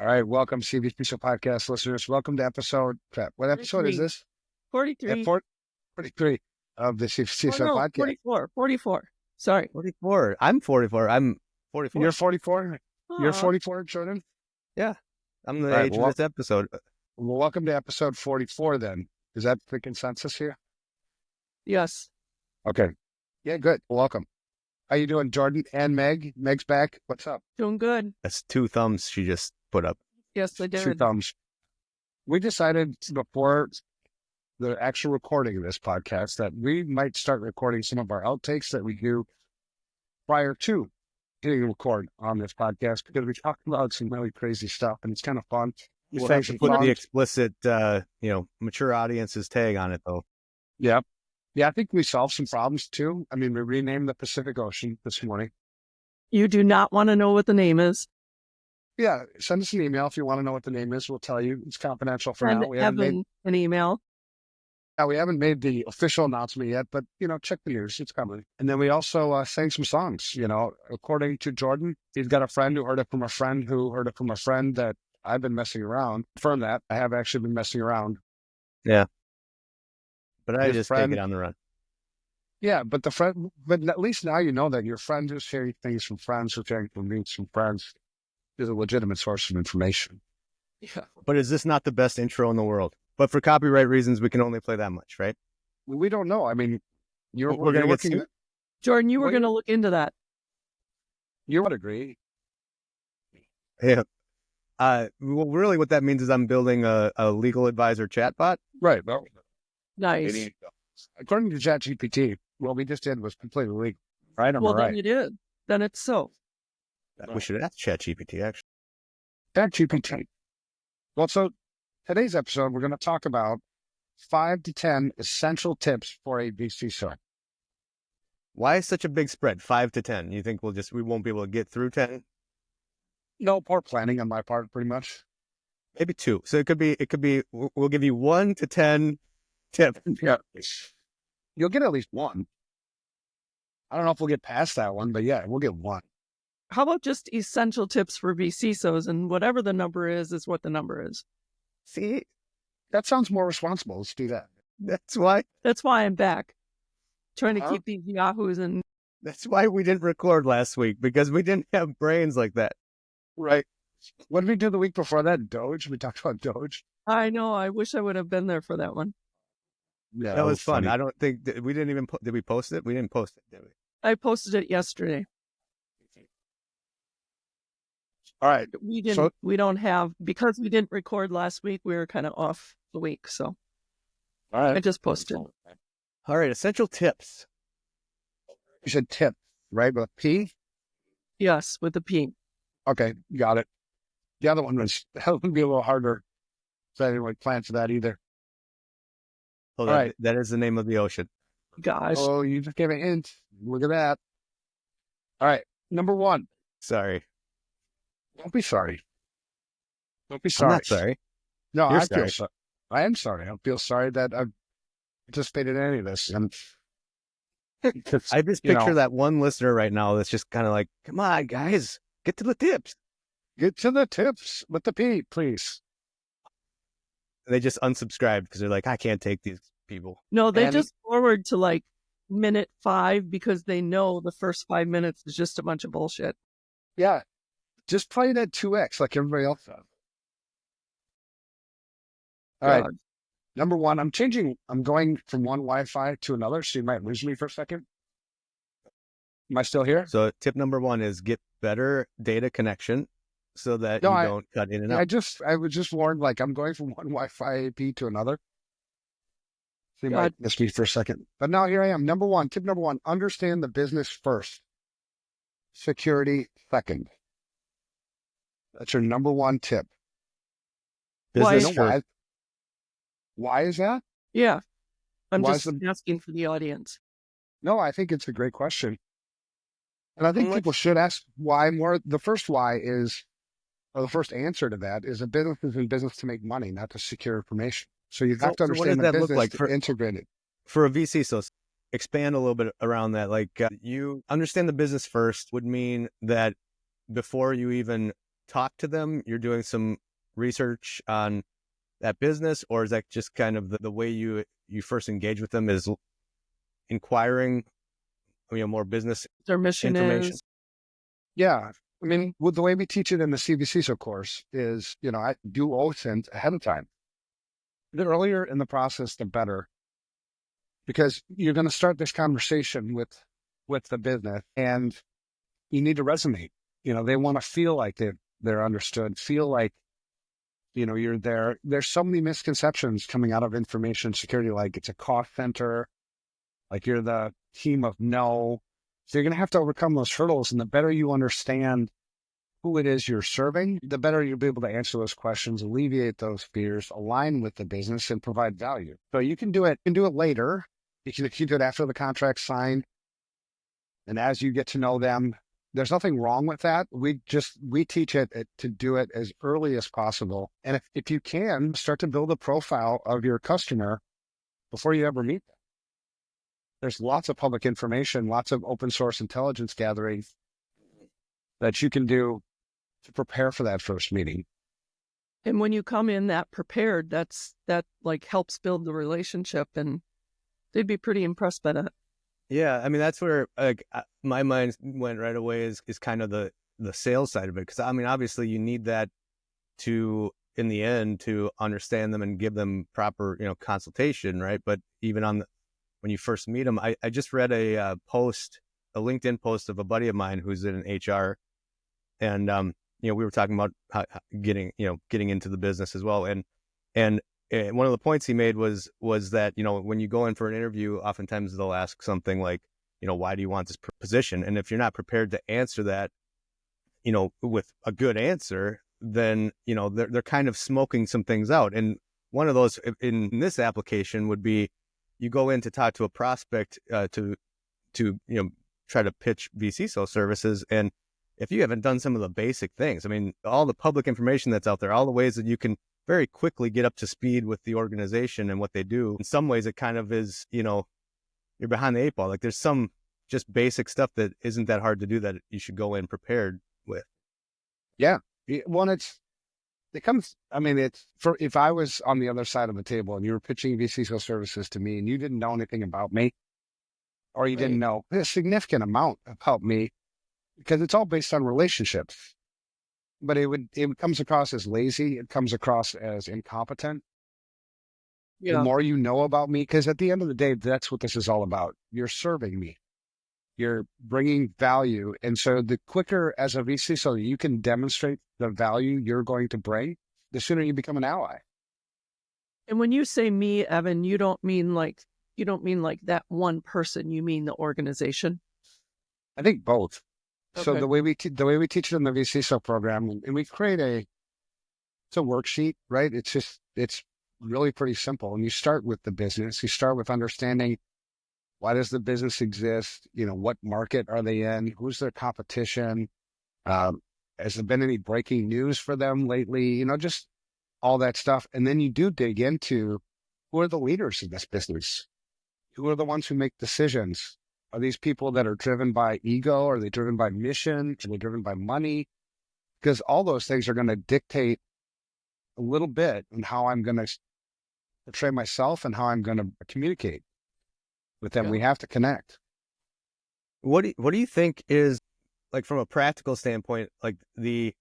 All right, welcome CvCISO podcast listeners. Welcome to what episode is 43. this? 43. 43 of the Oh, CvCISO no, podcast. 44. Sorry. 44. I'm 44. I'm 44. You're 44? You're Aw. 44, Jordan? Yeah. I'm the All right, age of this episode. Well, welcome to episode 44 then. Is that the consensus here? Yes. Okay. Yeah, good. Welcome. How you doing, Jordan and Meg? Meg's back. What's up? Doing good. That's 2 thumbs she just put up. Yes, I Two did. thumbs. We decided before the actual recording of this podcast that we might start recording some of our outtakes that we do prior to hitting record on this podcast because we talked about some really crazy stuff and it's kind of fun. We'll have to put the explicit, mature audiences tag on it though. Yeah. Yeah, I think we solved some problems too. I mean, we renamed the Pacific Ocean this morning. You do not want to know what the name is. Yeah, send us an email if you want to know what the name is. We'll tell you. It's confidential for Send now. We haven't an email. made the official announcement yet, but, check the news. It's coming. And then we also sang some songs, according to Jordan. He's got a friend who heard it from a friend who heard it from a friend that I've been messing around. Confirm that. I have actually been messing around. Yeah. But I His just friend- take it on the run. Yeah, but at least now you know that your friend who's hearing things from friends who's hearing from me from friends is a legitimate source of information. Yeah. But is this not the best intro in the world? But for copyright reasons, we can only play that much, right? We don't know. I mean, We're gonna get sued? Jordan, you were Well, going to look into that. You would agree. Yeah. Well, really what that means is I'm building a legal advisor chatbot. Right. Well, Nice. according to ChatGPT, what we just did was completely legal. Right? Am I Well, right? then you did. Then it's so. We should ask ChatGPT, actually. ChatGPT. Well, so today's episode, we're going to talk about 5 to 10 essential tips for a vCISO. Why is such a big spread? 5 to 10? You think we won't be able to get through 10? No poor planning on my part, pretty much. Maybe 2. So it could be, we'll give you 1 to 10 tips. Yeah. You'll get at least one. I don't know if we'll get past that one, but yeah, we'll get one. How about just essential tips for vCISOs, and whatever the number is what the number is. See, That sounds more responsible. Let's do that. that's why I'm back. Trying to Huh? keep these yahoos and we didn't record last week, because we didn't have brains like that. Right. What did we do the week before that? Doge? We talked about Doge. I know, I wish I would have been there for that one. Yeah, That was fun. funny. I don't think we didn't even did we post it? We didn't post it, did we? I posted it yesterday. All right. We didn't. So- we don't have, because we didn't record last week. We were kind of off the week, so All right. I just posted. All right, essential tips. You said tip, right? With P? Yes, with the P. Okay, got it. The other one that would be a little harder. So I didn't really plan for that either. Oh, All right. that is the name of the ocean. Gosh, Oh, you just gave a hint. Look at that. All right. Number 1. Sorry. Don't be sorry. Don't be I'm sorry. not sorry. No, You're I feel sorry. sorry. I am sorry. I feel sorry that I've participated in any of this. And I just picture that one listener right now that's just kind of like, come on, guys, get to the tips. Get to the tips with the P, please. They just unsubscribed because they're like, I can't take these people. no, they and- just forward to like minute 5 because they know the first 5 minutes is just a bunch of bullshit. Yeah. Just play it at 2x like everybody else does. All right. God. Number 1, I'm going from one Wi-Fi to another, so you might lose me for a second. Am I still here? So tip number 1 is get better data connection so that No, you I- don't cut in and I out. was just warned, like I'm going from one Wi-Fi AP to another. So you God. might miss me for a second. But now here I am. Tip number 1, understand the business first. Security second. That's your number 1 tip. Why- Business You know first. why is that? Yeah, I'm Why just is asking for the audience. No, I think it's a great question. And I think How much- people should ask why more. The first why is, or the first answer to that is, a business is in business to make money, not to secure information. So you have to So what does understand the that look business like to for- integrate it. For a vCISO, expand a little bit around that. Like you understand the business first would mean that before you even talk to them, you're doing some research on that business, or is that just kind of the way you first engage with them is inquiring, more business Their mission information? is. Yeah. I mean, with the way we teach it in the CvCISO course is, I do OSINT ahead of time. The earlier in the process, the better, because you're going to start this conversation with the business, and you need to resonate. They want to feel like they're understood, feel like, you're there. There's so many misconceptions coming out of information security, like it's a cost center, like you're the team of no. So you're going to have to overcome those hurdles. And the better you understand who it is you're serving, the better you'll be able to answer those questions, alleviate those fears, align with the business, and provide value. So you can do it. You can do it later. You can do it after the contract's signed. And as you get to know them, there's nothing wrong with that. We teach it to do it as early as possible. And if you can, start to build a profile of your customer before you ever meet them. There's lots of public information, lots of open source intelligence gathering that you can do to prepare for that first meeting. And when you come in that prepared, that like helps build the relationship, and they'd be pretty impressed by that. Yeah, I mean, that's where my mind went right away is kind of the sales side of it. Because, I mean, obviously you need that to, in the end, to understand them and give them proper, consultation, right? But even when you first meet them, I just read a LinkedIn post of a buddy of mine who's in HR. And, we were talking about getting into the business as well. And one of the points he made was that, when you go in for an interview, oftentimes they'll ask something like, why do you want this position? And if you're not prepared to answer that, with a good answer, then, they're kind of smoking some things out. And one of those in this application would be you go in to talk to a prospect to try to pitch vCISO services. And if you haven't done some of the basic things, I mean, all the public information that's out there, all the ways that you can very quickly get up to speed with the organization and what they do. In some ways, it kind of is, you're behind the eight ball. Like there's some just basic stuff that isn't that hard to do that you should go in prepared with. Yeah. Well, if I was on the other side of the table and you were pitching vCISO services to me and you didn't know anything about me, or you didn't know a significant amount about me, because it's all based on relationships. But it comes across as lazy. It comes across as incompetent. Yeah. The more you know about me, because at the end of the day, that's what this is all about. You're serving me. You're bringing value. And so the quicker as a vCISO you can demonstrate the value you're going to bring, the sooner you become an ally. And when you say me, Evan, you don't mean like that one person. You mean the organization? I think both. Okay. So the way we teach it in the vCISO program, and we create it's a worksheet, right? It's really pretty simple. And you start with the business. You start with understanding why does the business exist? What market are they in? Who's their competition? Has there been any breaking news for them lately? Just all that stuff. And then you do dig into who are the leaders in this business? Who are the ones who make decisions? Are these people that are driven by ego? Are they driven by mission? Are they driven by money? Because all those things are going to dictate a little bit on how I'm going to portray myself and how I'm going to communicate with them. Yeah. We have to connect. What do you think is, like, from a practical standpoint, like a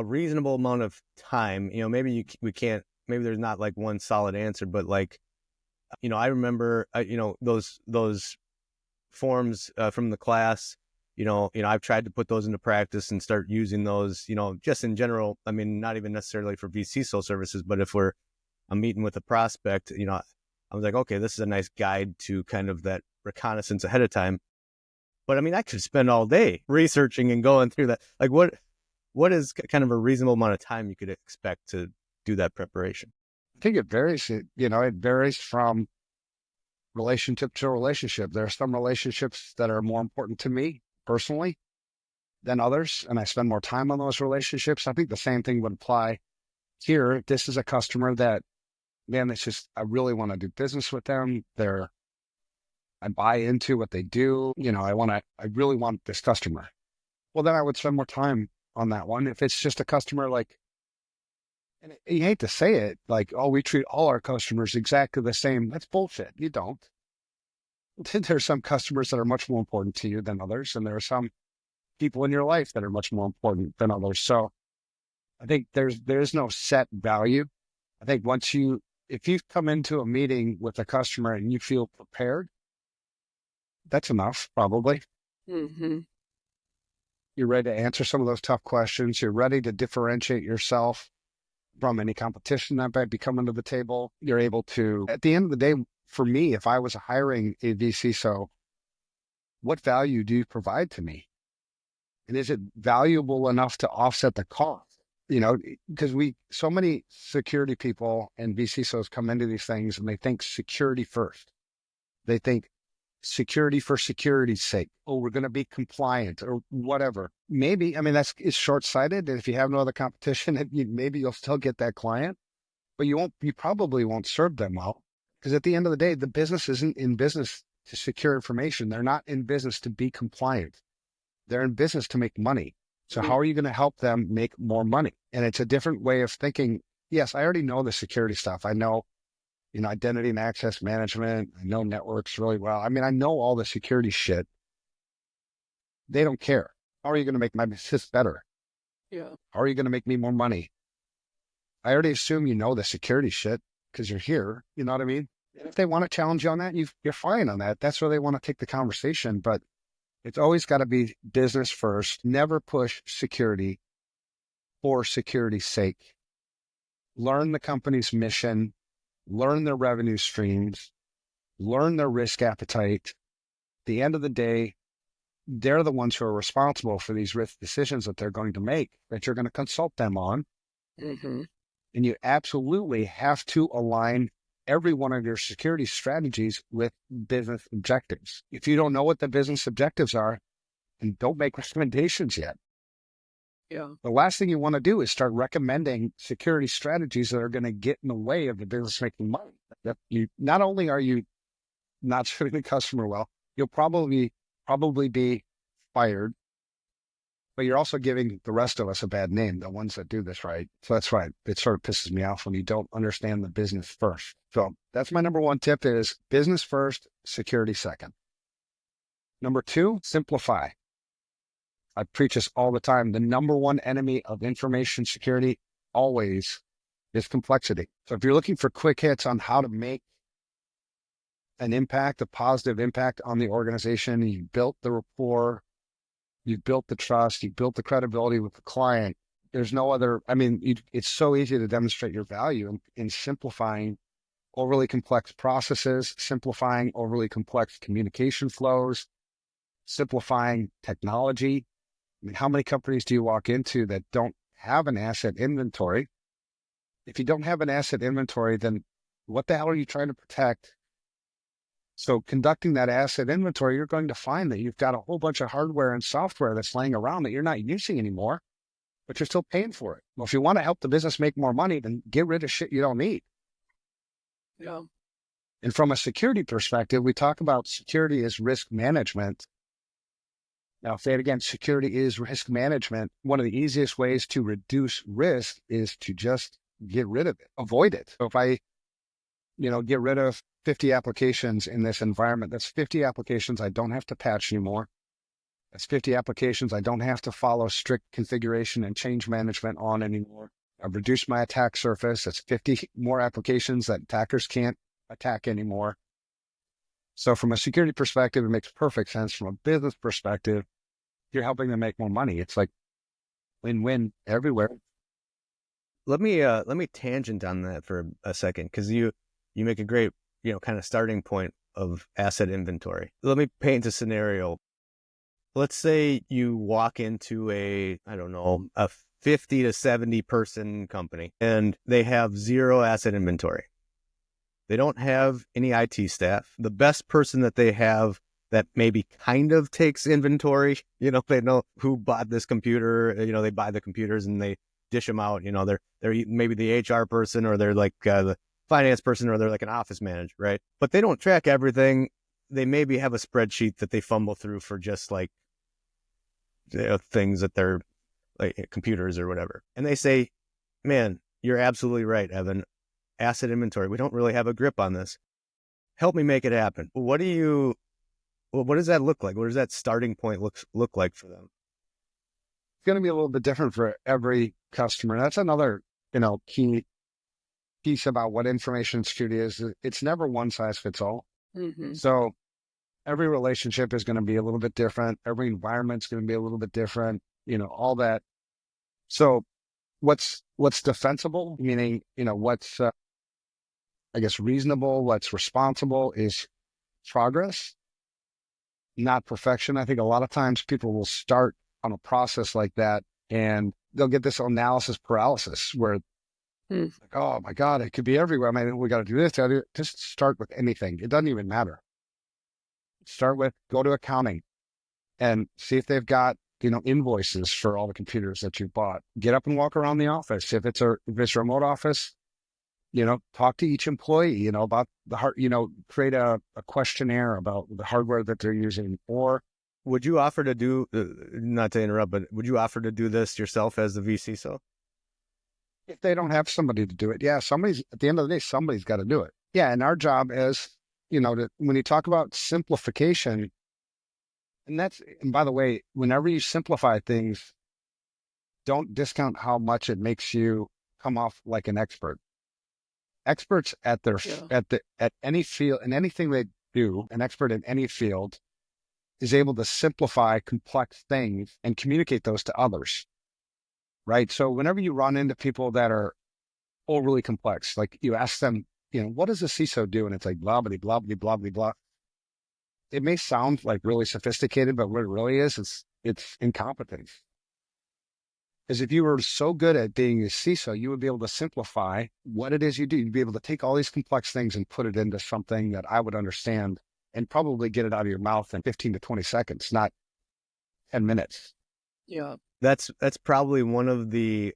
reasonable amount of time? Maybe we can't. Maybe there's not like one solid answer, but like, I remember, those forms from the class. I've tried to put those into practice and start using those. Just in general. I mean, not even necessarily for vCISO services, but if I'm meeting with a prospect, I was like, okay, this is a nice guide to kind of that reconnaissance ahead of time. But I mean, I could spend all day researching and going through that. Like, what is kind of a reasonable amount of time you could expect to do that preparation? I think it varies. It varies from relationship to relationship. There are some relationships that are more important to me personally than others, and I spend more time on those relationships. I think the same thing would apply here. This is a customer that, man, I really want to do business with them. I buy into what they do. I really want this customer. Well, then I would spend more time on that one. If it's just a customer, like, and you hate to say it, like, oh, we treat all our customers exactly the same. That's bullshit. You don't. There's some customers that are much more important to you than others. And there are some people in your life that are much more important than others. So I think there's no set value. I think if you come into a meeting with a customer and you feel prepared, that's enough, probably. Mm-hmm. You're ready to answer some of those tough questions. You're ready to differentiate yourself from any competition that might be coming to the table. You're able to, at the end of the day, for me, if I was hiring a vCISO, what value do you provide to me? And is it valuable enough to offset the cost? Because so many security people and vCISOs come into these things and they think security first. They think security for security's sake. Oh, we're going to be compliant or whatever. Maybe, it's short-sighted. And if you have no other competition, maybe you'll still get that client, but you probably won't serve them well. Because at the end of the day, the business isn't in business to secure information. They're not in business to be compliant. They're in business to make money. So how are you going to help them make more money? And it's a different way of thinking. Yes, I already know the security stuff. I know, identity and access management. I know networks really well. I know all the security shit. They don't care. How are you going to make my business better? Yeah. How are you going to make me more money? I already assume you know the security shit because you're here. You know what I mean? If they want to challenge you on that, you're fine on that. That's where they want to take the conversation. But it's always got to be business first. Never push security for security's sake. Learn the company's mission, learn their revenue streams, learn their risk appetite. At the end of the day, they're the ones who are responsible for these risk decisions that they're going to make, that you're going to consult them on. Mm-hmm. And you absolutely have to align every one of your security strategies with business objectives. If you don't know what the business objectives are, then don't make recommendations yet. Yeah. The last thing you want to do is start recommending security strategies that are going to get in the way of the business making money. Not only are you not serving the customer well, you'll probably be fired, but you're also giving the rest of us a bad name, the ones that do this right. So that's why it sort of pisses me off when you don't understand the business first. So that's my number one tip is business first, security second. Number two, simplify. I preach this all the time. The number one enemy of information security always is complexity. So if you're looking for quick hits on how to make an impact, a positive impact on the organization, you built the rapport, you built the trust, you built the credibility with the client. There's no other, it's so easy to demonstrate your value in simplifying overly complex processes, simplifying overly complex communication flows, simplifying technology. How many companies do you walk into that don't have an asset inventory? If you don't have an asset inventory, then what the hell are you trying to protect? So conducting that asset inventory, you're going to find that you've got a whole bunch of hardware and software that's laying around that you're not using anymore, but you're still paying for it. Well, if you want to help the business make more money, then get rid of shit you don't need. Yeah. And from a security perspective, we talk about security as risk management. Now, say it again, security is risk management. One of the easiest ways to reduce risk is to just get rid of it, avoid it. So if I, get rid of 50 applications in this environment, that's 50 applications I don't have to patch anymore. That's 50 applications I don't have to follow strict configuration and change management on anymore. I've reduced my attack surface. That's 50 more applications that attackers can't attack anymore. So from a security perspective, it makes perfect sense. From a business perspective, you're helping them make more money. It's like win-win everywhere. Let me tangent on that for a second, because you make a great, kind of starting point of asset inventory. Let me paint a scenario. Let's say you walk into a 50 to 70 person company and they have zero asset inventory. They don't have any IT staff. The best person that they have that maybe kind of takes inventory, they know who bought this computer, they buy the computers and they dish them out. They're maybe the HR person, or they're like the finance person, or they're like an office manager, right? But they don't track everything. They maybe have a spreadsheet that they fumble through for just like things that they're like computers or whatever. And they say, man, you're absolutely right, Evan. Asset inventory. We don't really have a grip on this. Help me make it happen. What does that look like? What does that starting point look like for them? It's going to be a little bit different for every customer. That's another, key piece about what information security is. It's never one size fits all. Mm-hmm. So every relationship is going to be a little bit different. Every environment's going to be a little bit different, all that. So what's defensible, meaning, what's, I guess, reasonable, what's responsible is progress, not perfection. I think a lot of times people will start on a process like that and they'll get this analysis paralysis where like, oh my God, it could be everywhere. I mean, we got to do this. Just start with anything. It doesn't even matter. Go to accounting and see if they've got, invoices for all the computers that you bought. Get up and walk around the office. If it's a remote office, talk to each employee, about create a questionnaire about the hardware that they're using. Or would you offer to do, not to interrupt, but would you offer to do this yourself as the vCISO? If they don't have somebody to do it, at the end of the day, somebody's got to do it. Yeah. And our job is, when you talk about simplification, and by the way, whenever you simplify things, don't discount how much it makes you come off like an expert. Experts at any field, in anything they do, an expert in any field is able to simplify complex things and communicate those to others. Right. So whenever you run into people that are overly complex, like you ask them, what does a CISO do? And it's like, blah, blah, blah, blah, blah, blah, blah. It may sound like really sophisticated, but what it really is, it's incompetence. Because if you were so good at being a CISO, you would be able to simplify what it is you do. You'd be able to take all these complex things and put it into something that I would understand and probably get it out of your mouth in 15 to 20 seconds, not 10 minutes. Yeah. That's probably one of the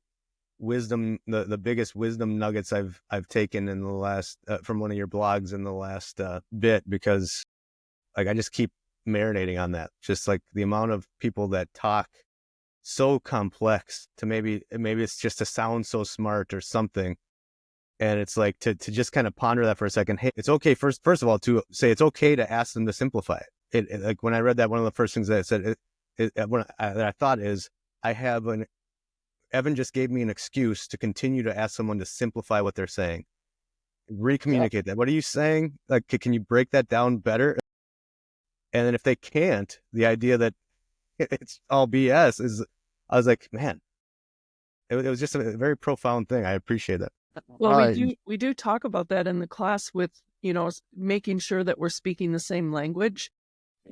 the biggest wisdom nuggets I've taken in the last, from one of your blogs in the last bit, because like, I just keep marinating on that. Just like the amount of people that talk so complex to maybe it's just to sound so smart or something. And it's like to just kind of ponder that for a second. Hey, it's okay. First of all, to say it's okay to ask them to simplify it. Like when I read that, one of the first things that it said, that I thought is, Evan just gave me an excuse to continue to ask someone to simplify what they're saying. Recommunicate that. What are you saying? Like, can you break that down better? And then if they can't, the idea that it's all BS is, I was like, man, it was just a very profound thing. I appreciate that. Well, we do talk about that in the class with, making sure that we're speaking the same language.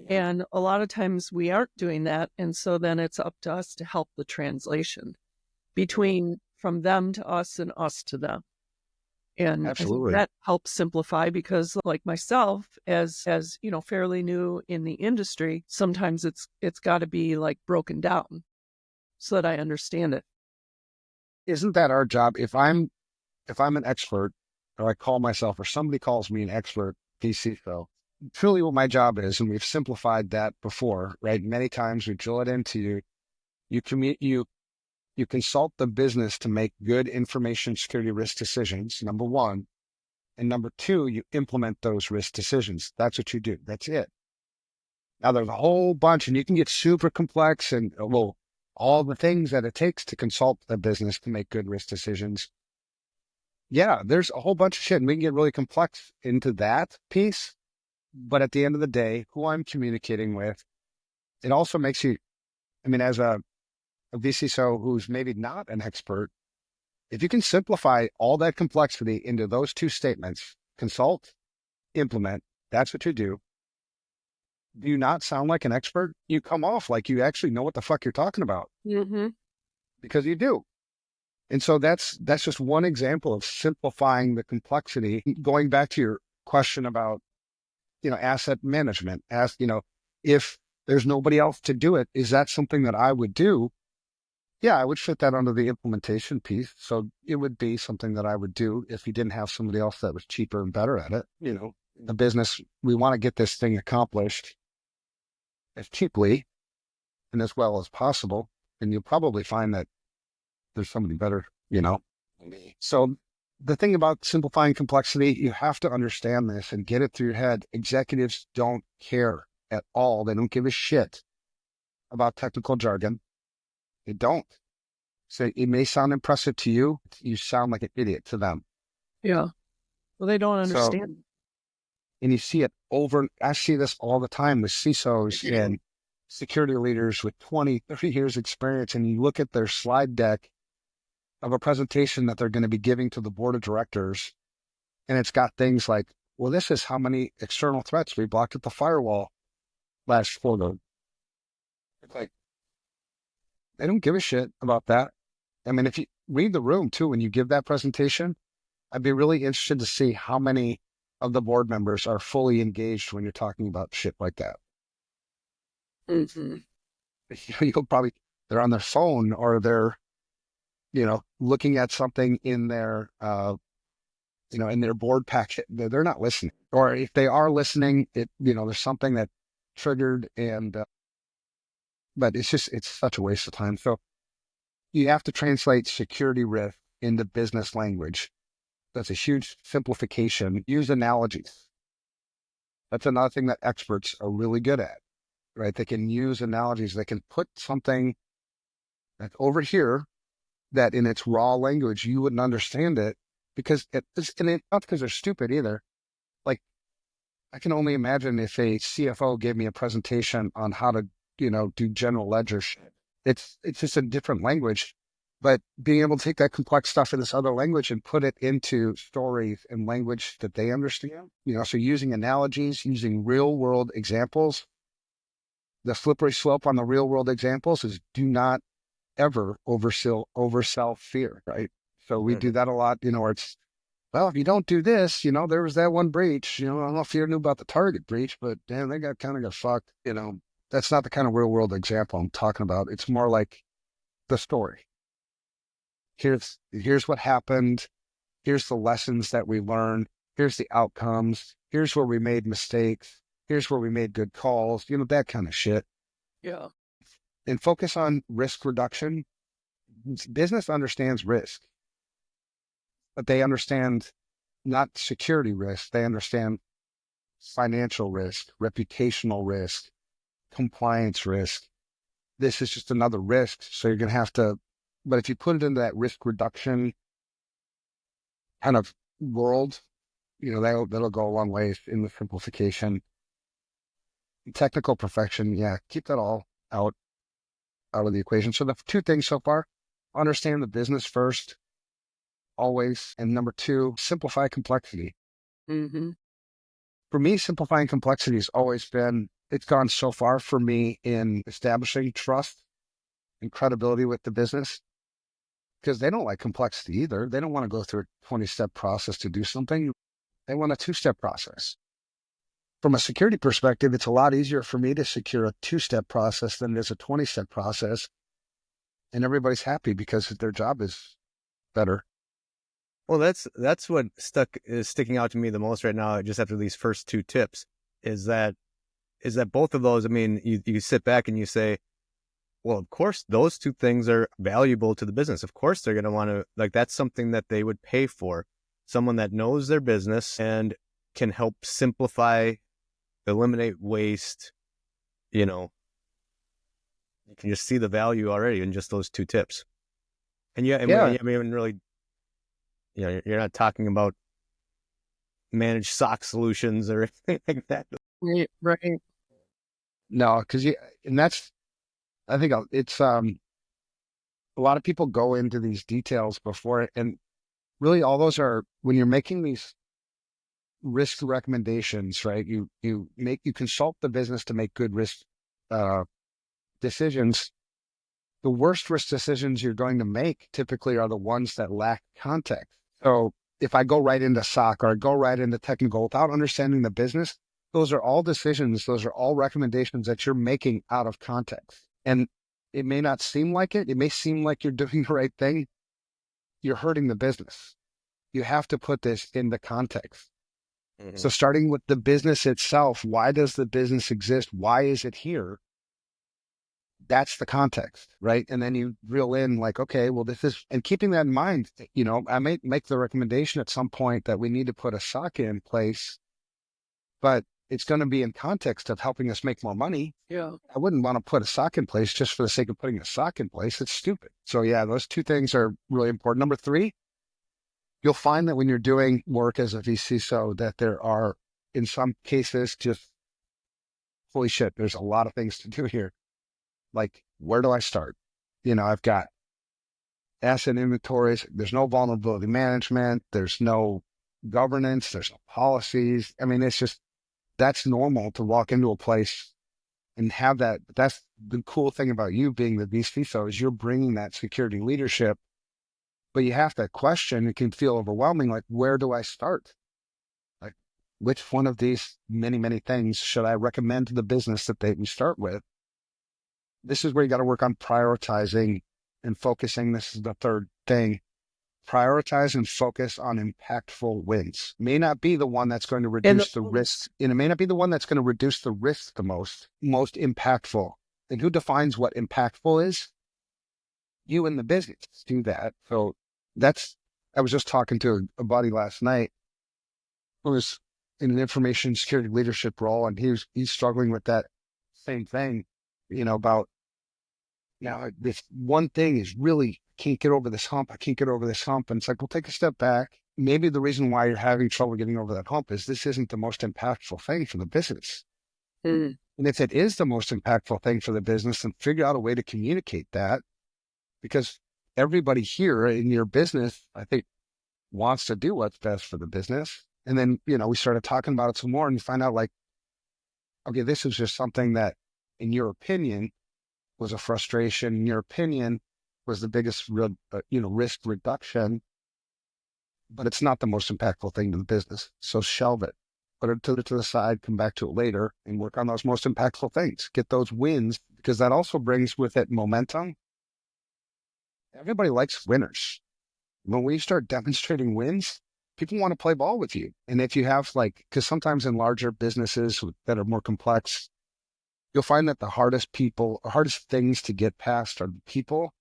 And a lot of times we aren't doing that. And so then it's up to us to help the translation from them to us and us to them. And absolutely, I think that helps simplify, because like myself, as fairly new in the industry, sometimes it's got to be like broken down so that I understand it. Isn't that our job? If I'm an expert, or I call myself, or somebody calls me an expert vCISO, truly what my job is, and we've simplified that before, right? Many times we drill it into you consult the business to make good information security risk decisions, number one. And number two, you implement those risk decisions. That's what you do. That's it. Now there's a whole bunch, and you can get super complex and all the things that it takes to consult the business to make good risk decisions. Yeah, there's a whole bunch of shit, and we can get really complex into that piece. But at the end of the day, who I'm communicating with, it also makes you, as a vCISO who's maybe not an expert, if you can simplify all that complexity into those two statements, consult, implement, that's what you do. Do you not sound like an expert? You come off like you actually know what the fuck you're talking about. Mm-hmm. Because you do. And so that's just one example of simplifying the complexity. Going back to your question about, asset management, if there's nobody else to do it, is that something that I would do? Yeah, I would fit that under the implementation piece. So it would be something that I would do if you didn't have somebody else that was cheaper and better at it. The business, we want to get this thing accomplished as cheaply and as well as possible. and you'll probably find that there's somebody better, than me. So the thing about simplifying complexity, you have to understand this and get it through your head. Executives don't care at all. They don't give a shit about technical jargon. They don't. So it may sound impressive to you. You sound like an idiot to them. Yeah. Well, they don't understand. And you see it I see this all the time with CISOs and security leaders with 20, 30 years experience. And you look at their slide deck of a presentation that they're going to be giving to the board of directors. And it's got things like, well, this is how many external threats we blocked at the firewall last quarter. It's like, they don't give a shit about that. I mean, if you read the room too, when you give that presentation, I'd be really interested to see how many of the board members are fully engaged when you're talking about shit like that. Mm-hmm. You'll probably, they're on their phone or they're, looking at something in their, in their board packet. They're not listening. Or if they are listening, there's something that triggered but it's such a waste of time. So you have to translate security risk into business language. That's a huge simplification. Use analogies. That's another thing that experts are really good at, right? They can use analogies. They can put something that's over here that in its raw language, you wouldn't understand it because not because they're stupid either. Like, I can only imagine if a CFO gave me a presentation on how to, do general ledger shit. It's just a different language, but being able to take that complex stuff in this other language and put it into stories and language that they understand, so using analogies, using real world examples. The slippery slope on the real world examples is do not ever oversell fear, right? So we do that a lot, where it's, well, if you don't do this, there was that one breach, I don't know if you knew about the Target breach, but damn, they got fucked, That's not the kind of real world example I'm talking about. It's more like the story. Here's what happened. Here's the lessons that we learned. Here's the outcomes. Here's where we made mistakes. Here's where we made good calls, that kind of shit. Yeah. And focus on risk reduction. Business understands risk, but they understand not security risk. They understand financial risk, reputational risk, compliance risk. This is just another risk. So you're going to have to, but if you put it into that risk reduction kind of world, that'll go a long way in the simplification. Technical perfection, yeah, keep that all out of the equation. So the two things so far: understand the business first, always, and number two, simplify complexity. Mm-hmm. For me, simplifying complexity has always been, it's gone so far for me in establishing trust and credibility with the business, because they don't like complexity either. They don't want to go through a 20-step process to do something. They want a 2-step process. From a security perspective, it's a lot easier for me to secure a 2-step process than it is a 20-step process. And everybody's happy because their job is better. Well, that's what is sticking out to me the most right now, just after these first 2 tips, is that both of those, I mean, you sit back and you say, well, of course, those 2 things are valuable to the business. Of course, they're going to want to, that's something that they would pay for. Someone that knows their business and can help simplify, eliminate waste, you can just see the value already in just those 2 tips. And I mean, really, you're not talking about managed SOC solutions or anything like that. Right. No, because I think it's, a lot of people go into these details before it, and really all those are, when you're making these risk recommendations, right? You consult the business to make good risk decisions. The worst risk decisions you're going to make typically are the ones that lack context. So if I go right into SOC or I go right into technical without understanding the business, those are all decisions. Those are all recommendations that you're making out of context. And it may not seem like it. It may seem like you're doing the right thing. You're hurting the business. You have to put this into context. Mm-hmm. So starting with the business itself, why does the business exist? Why is it here? that's the context, right? And then you reel in like, okay, well, this is, and keeping that in mind, I may make the recommendation at some point that we need to put a SOC in place, but it's going to be in context of helping us make more money. Yeah. I wouldn't want to put a SOC in place just for the sake of putting a SOC in place. It's stupid. So yeah, those two things are really important. Number three, you'll find that when you're doing work as a vCISO, that there are, in some cases, just, holy shit, there's a lot of things to do here. Like, where do I start? I've got asset inventories. There's no vulnerability management. There's no governance. There's no policies. I mean, it's just, that's normal to walk into a place and have that. That's the cool thing about you being the vCISO is you're bringing that security leadership, but you have to question. It can feel overwhelming. Like, where do I start? Like, which one of these many, many things should I recommend to the business that we start with? This is where you got to work on prioritizing and focusing. This is the third thing. Prioritize and focus on impactful wins. May not be the one that's going to reduce the risk. And it may not be the one that's going to reduce the risk the most impactful. And who defines what impactful is? You and the business do that. So I was just talking to a buddy last night who was in an information security leadership role, and he's struggling with that same thing, about, this one thing is really, can't get over this hump. I can't get over this hump. And it's like, well, take a step back. Maybe the reason why you're having trouble getting over that hump is this isn't the most impactful thing for the business. And if it is the most impactful thing for the business, then figure out a way to communicate that, because everybody here in your business, I think, wants to do what's best for the business. And then, we started talking about it some more and you find out like, okay, this is just something that in your opinion was a frustration, in your opinion was the biggest, risk reduction, but it's not the most impactful thing to the business. So shelve it, put it to the side, come back to it later and work on those most impactful things. Get those wins, because that also brings with it momentum. Everybody likes winners. When we start demonstrating wins, people want to play ball with you. And if you have because sometimes in larger businesses that are more complex, you'll find that the hardest things to get past are the people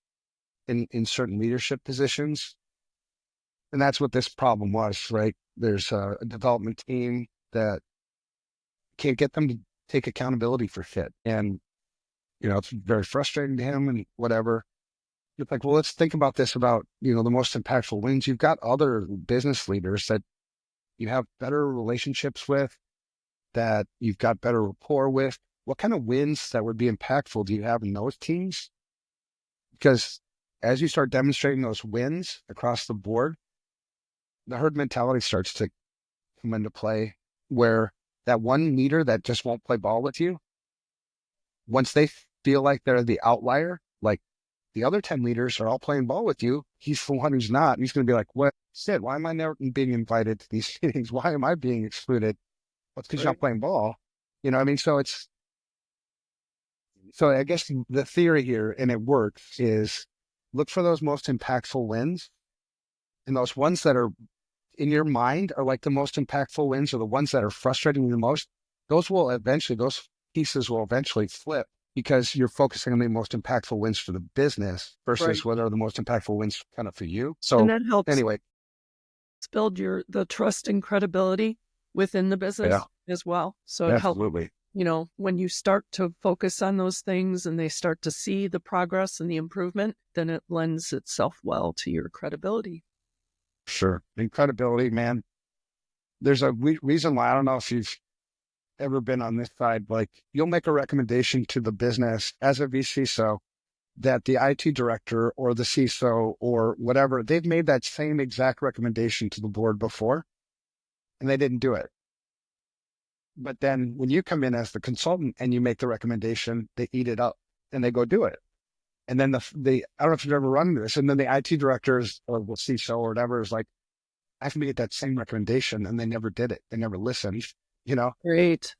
in certain leadership positions. And that's what this problem was, right? There's a development team that can't get them to take accountability for shit. And, it's very frustrating to him and whatever. It's like, well, let's think about this about, the most impactful wins. You've got other business leaders that you have better relationships with, that you've got better rapport with. What kind of wins that would be impactful do you have in those teams? Because as you start demonstrating those wins across the board, the herd mentality starts to come into play, where that one leader that just won't play ball with you, once they feel like they're the outlier, like the other 10 leaders are all playing ball with you, he's the one who's not. He's going to be like, what? Sid, why am I never being invited to these meetings? Why am I being excluded? Well, it's because you're not playing ball. So I guess the theory here, and it works, is look for those most impactful wins, and those ones that are in your mind are like the most impactful wins, or the ones that are frustrating you the most. Those pieces will eventually flip, because you're focusing on the most impactful wins for the business versus what are the most impactful wins kind of for you. So and that helps anyway, build the trust and credibility within the business as well. So it helps. Absolutely. When you start to focus on those things and they start to see the progress and the improvement, then it lends itself well to your credibility. Sure. And credibility, man. There's a reason why, I don't know if you've ever been on this side, like you'll make a recommendation to the business as a vCISO that the IT director or the CISO or whatever, they've made that same exact recommendation to the board before and they didn't do it. But then when you come in as the consultant and you make the recommendation, they eat it up and they go do it. And then I don't know if you've ever run into this, and then the IT directors or the CISO or whatever is like, I have to get that same recommendation, and they never did it. They never listened, Great.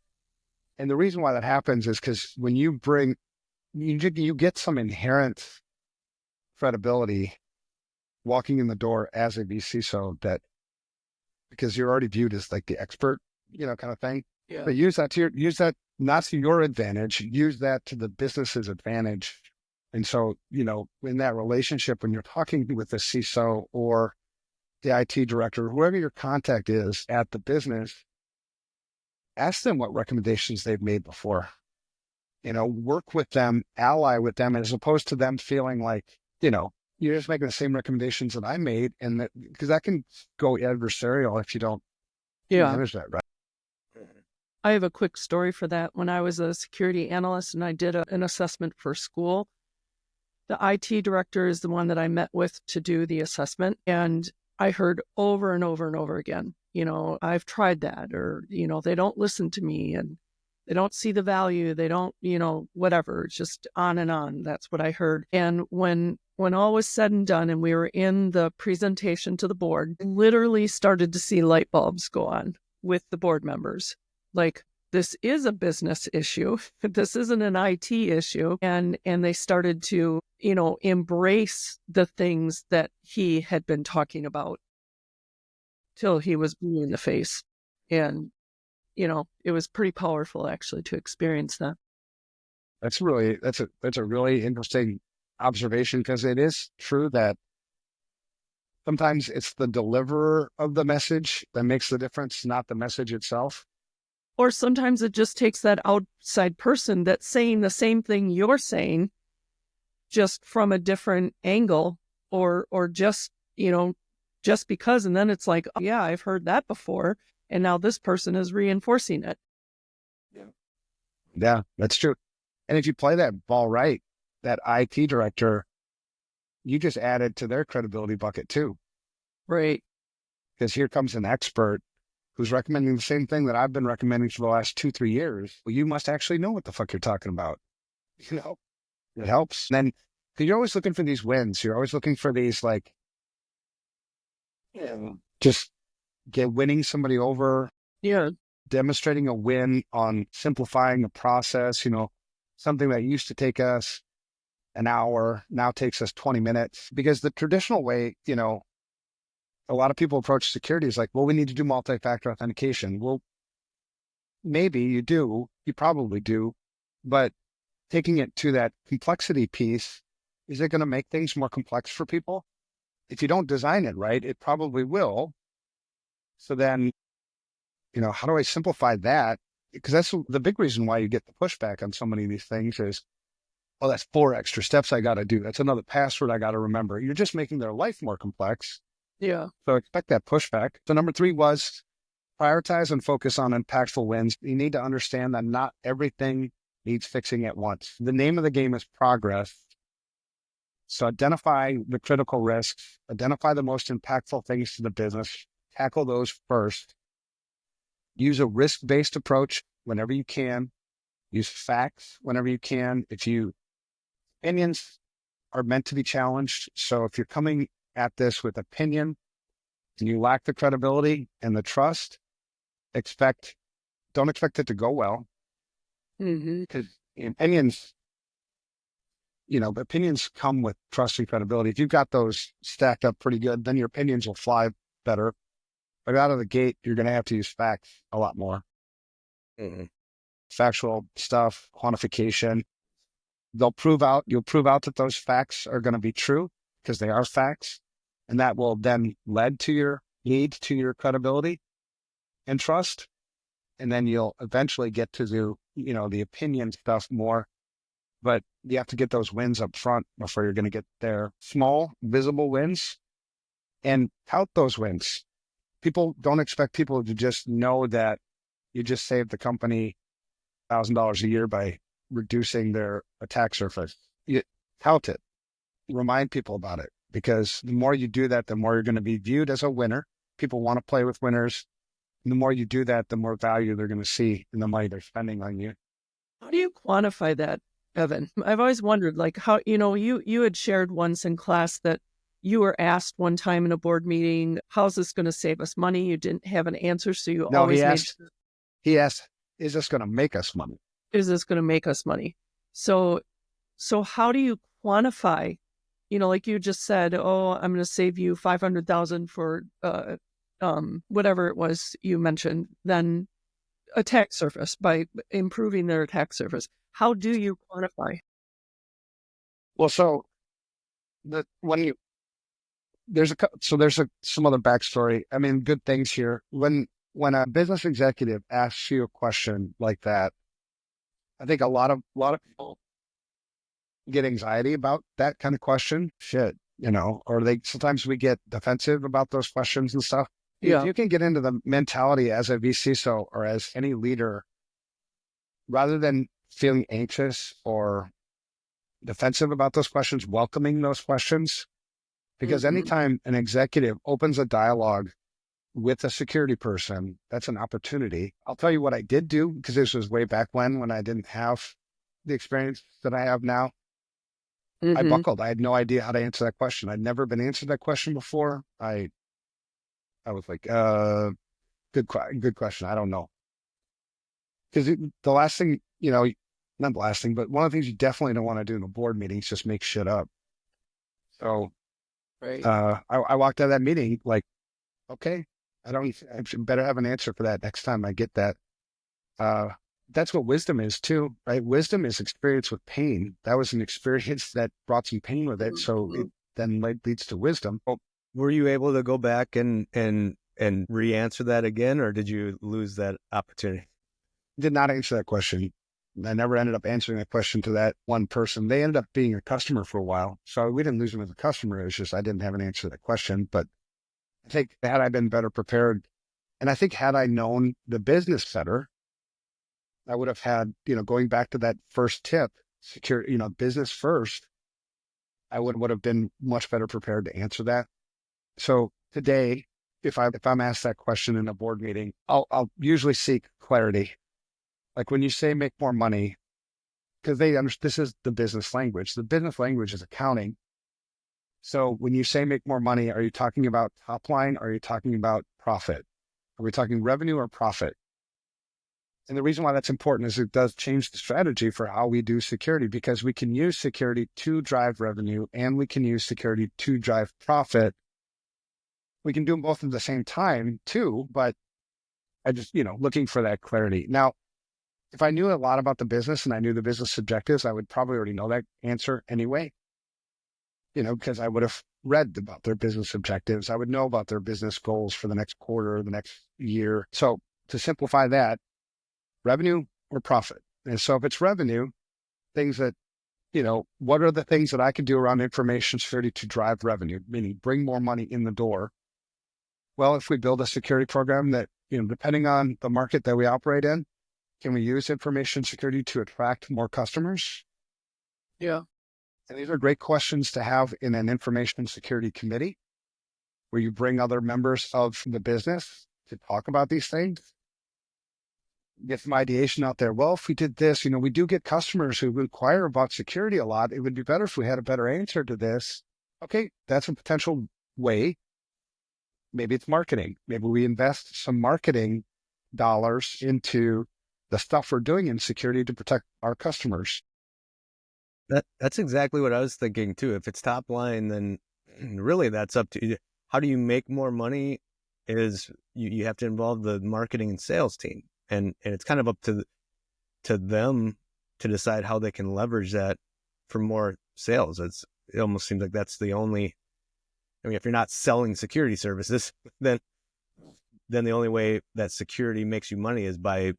And the reason why that happens is because when you get some inherent credibility walking in the door as a vCISO, because you're already viewed as like the expert, kind of thing. Yeah. But use that not to your advantage, use that to the business's advantage. And so, in that relationship, when you're talking with the CISO or the IT director, whoever your contact is at the business, ask them what recommendations they've made before. Work with them, ally with them, as opposed to them feeling like, you're just making the same recommendations that I made. And because that can go adversarial if you don't manage that right. I have a quick story for that. When I was a security analyst and I did an assessment for school, the IT director is the one that I met with to do the assessment. And I heard over and over and over again, I've tried that, or, they don't listen to me and they don't see the value. They don't, whatever, it's just on and on. That's what I heard. And when all was said and done and we were in the presentation to the board, I literally started to see light bulbs go on with the board members. Like, this is a business issue. This isn't an IT issue. And they started to, embrace the things that he had been talking about till he was blue in the face. And, it was pretty powerful actually to experience that. That's a really interesting observation, because it is true that sometimes it's the deliverer of the message that makes the difference, not the message itself. Or sometimes it just takes that outside person that's saying the same thing you're saying, just from a different angle, or just, just because. And then it's like, oh, yeah, I've heard that before. And now this person is reinforcing it. Yeah, that's true. And if you play that ball right, that IT director, you just added to their credibility bucket too. Right. Because here comes an expert who's recommending the same thing that I've been recommending for the last 2-3 years. Well, you must actually know what the fuck you're talking about. It helps. And then, because you're always looking for these wins. You're always looking for these, like, just winning somebody over. Yeah. Demonstrating a win on simplifying a process, something that used to take us an hour now takes us 20 minutes. Because the traditional way, a lot of people approach security is like, well, we need to do multi-factor authentication. Well, maybe you do, you probably do, but taking it to that complexity piece, is it going to make things more complex for people? If you don't design it right, it probably will. So then, how do I simplify that? Because that's the big reason why you get the pushback on so many of these things is, oh, that's 4 extra steps I got to do. That's another password I got to remember. You're just making their life more complex. Yeah. So expect that pushback. So number 3 was prioritize and focus on impactful wins. You need to understand that not everything needs fixing at once. The name of the game is progress. So identify the critical risks, identify the most impactful things to the business, tackle those first. Use a risk-based approach whenever you can. Use facts whenever you can. Opinions are meant to be challenged. So if you're coming at this with opinion and you lack the credibility and the trust, don't expect it to go well. Because opinions come with trust and credibility. If you've got those stacked up pretty good, then your opinions will fly better. But out of the gate, you're going to have to use facts a lot more. Factual stuff, quantification. You'll prove out that those facts are going to be true because they are facts. And that will then lead to your credibility and trust. And then you'll eventually get to the opinion stuff more. But you have to get those wins up front before you're going to get there. Small, visible wins, and tout those wins. People don't expect people to just know that you just saved the company $1,000 a year by reducing their attack surface. You tout it, remind people about it, because the more you do that, the more you're going to be viewed as a winner. People want to play with winners. And the more you do that, the more value they're going to see in the money they're spending on you. How do you quantify that, Evan? I've always wondered, like, how, you had shared once in class that you were asked one time in a board meeting, how's this going to save us money? You didn't have an answer, so he asked, is this going to make us money? Is this going to make us money? So how do you quantify, like you just said, oh, I'm going to save you $500,000 for whatever it was you mentioned. Then attack surface, by improving their attack surface. How do you quantify? Well, so there's some other backstory. I mean, good things here. When a business executive asks you a question like that, I think a lot of people get anxiety about that kind of question. Shit, or sometimes we get defensive about those questions and stuff. Yeah. If you can get into the mentality as a vCISO or as any leader, rather than feeling anxious or defensive about those questions, welcoming those questions, because anytime an executive opens a dialogue with a security person, that's an opportunity. I'll tell you what I did do, because this was way back when I didn't have the experience that I have now. I buckled. I had no idea how to answer that question. I'd never been answered that question before. I was like, good question. I don't know. Because the last thing, not the last thing, but one of the things you definitely don't want to do in a board meeting is just make shit up. So Right. I walked out of that meeting like, okay, I should better have an answer for that next time I get that. That's what wisdom is too, right? Wisdom is experience with pain. That was an experience that brought some pain with it. So it then leads to wisdom. Were you able to go back and re-answer that again, or did you lose that opportunity? Did not answer that question. I never ended up answering that question to that one person. They ended up being a customer for a while. So we didn't lose them as a customer. It was just I didn't have an answer to that question. But I think had I been better prepared, and I think had I known the business better, I would have had, going back to that first tip, secure, business first, I would have been much better prepared to answer that. So today, if I'm asked that question in a board meeting, I'll usually seek clarity. Like when you say make more money, because this is the business language. The business language is accounting. So when you say make more money, are you talking about top line? Or are you talking about profit? Are we talking revenue or profit? And the reason why that's important is it does change the strategy for how we do security, because we can use security to drive revenue and we can use security to drive profit. We can do them both at the same time too, but I just, looking for that clarity. Now, if I knew a lot about the business and I knew the business objectives, I would probably already know that answer anyway, because I would have read about their business objectives. I would know about their business goals for the next quarter, the next year. So to simplify that, revenue or profit. And so if it's revenue, things that, what are the things that I can do around information security to drive revenue, meaning bring more money in the door? Well, if we build a security program that, depending on the market that we operate in, can we use information security to attract more customers? Yeah. And these are great questions to have in an information security committee where you bring other members of the business to talk about these things. Get some ideation out there. Well, if we did this, we do get customers who inquire about security a lot. It would be better if we had a better answer to this. Okay, that's a potential way. Maybe it's marketing. Maybe we invest some marketing dollars into the stuff we're doing in security to protect our customers. That's exactly what I was thinking too. If it's top line, then really that's up to you. How do you make more money is you have to involve the marketing and sales team. And it's kind of up to them to decide how they can leverage that for more sales. It almost seems like that's the only, if you're not selling security services, then the only way that security makes you money is by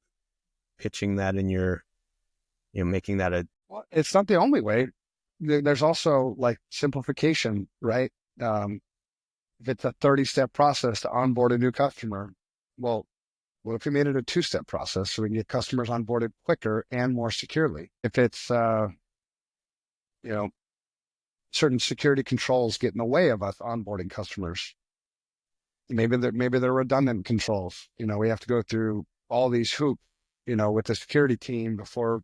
pitching that in your, making that a... Well, it's not the only way. There's also like simplification, right? If it's a 30-step process to onboard a new customer, well, what if we made it a 2-step process so we can get customers onboarded quicker and more securely? If it's, certain security controls get in the way of us onboarding customers, maybe they're redundant controls. We have to go through all these hoops, with the security team before,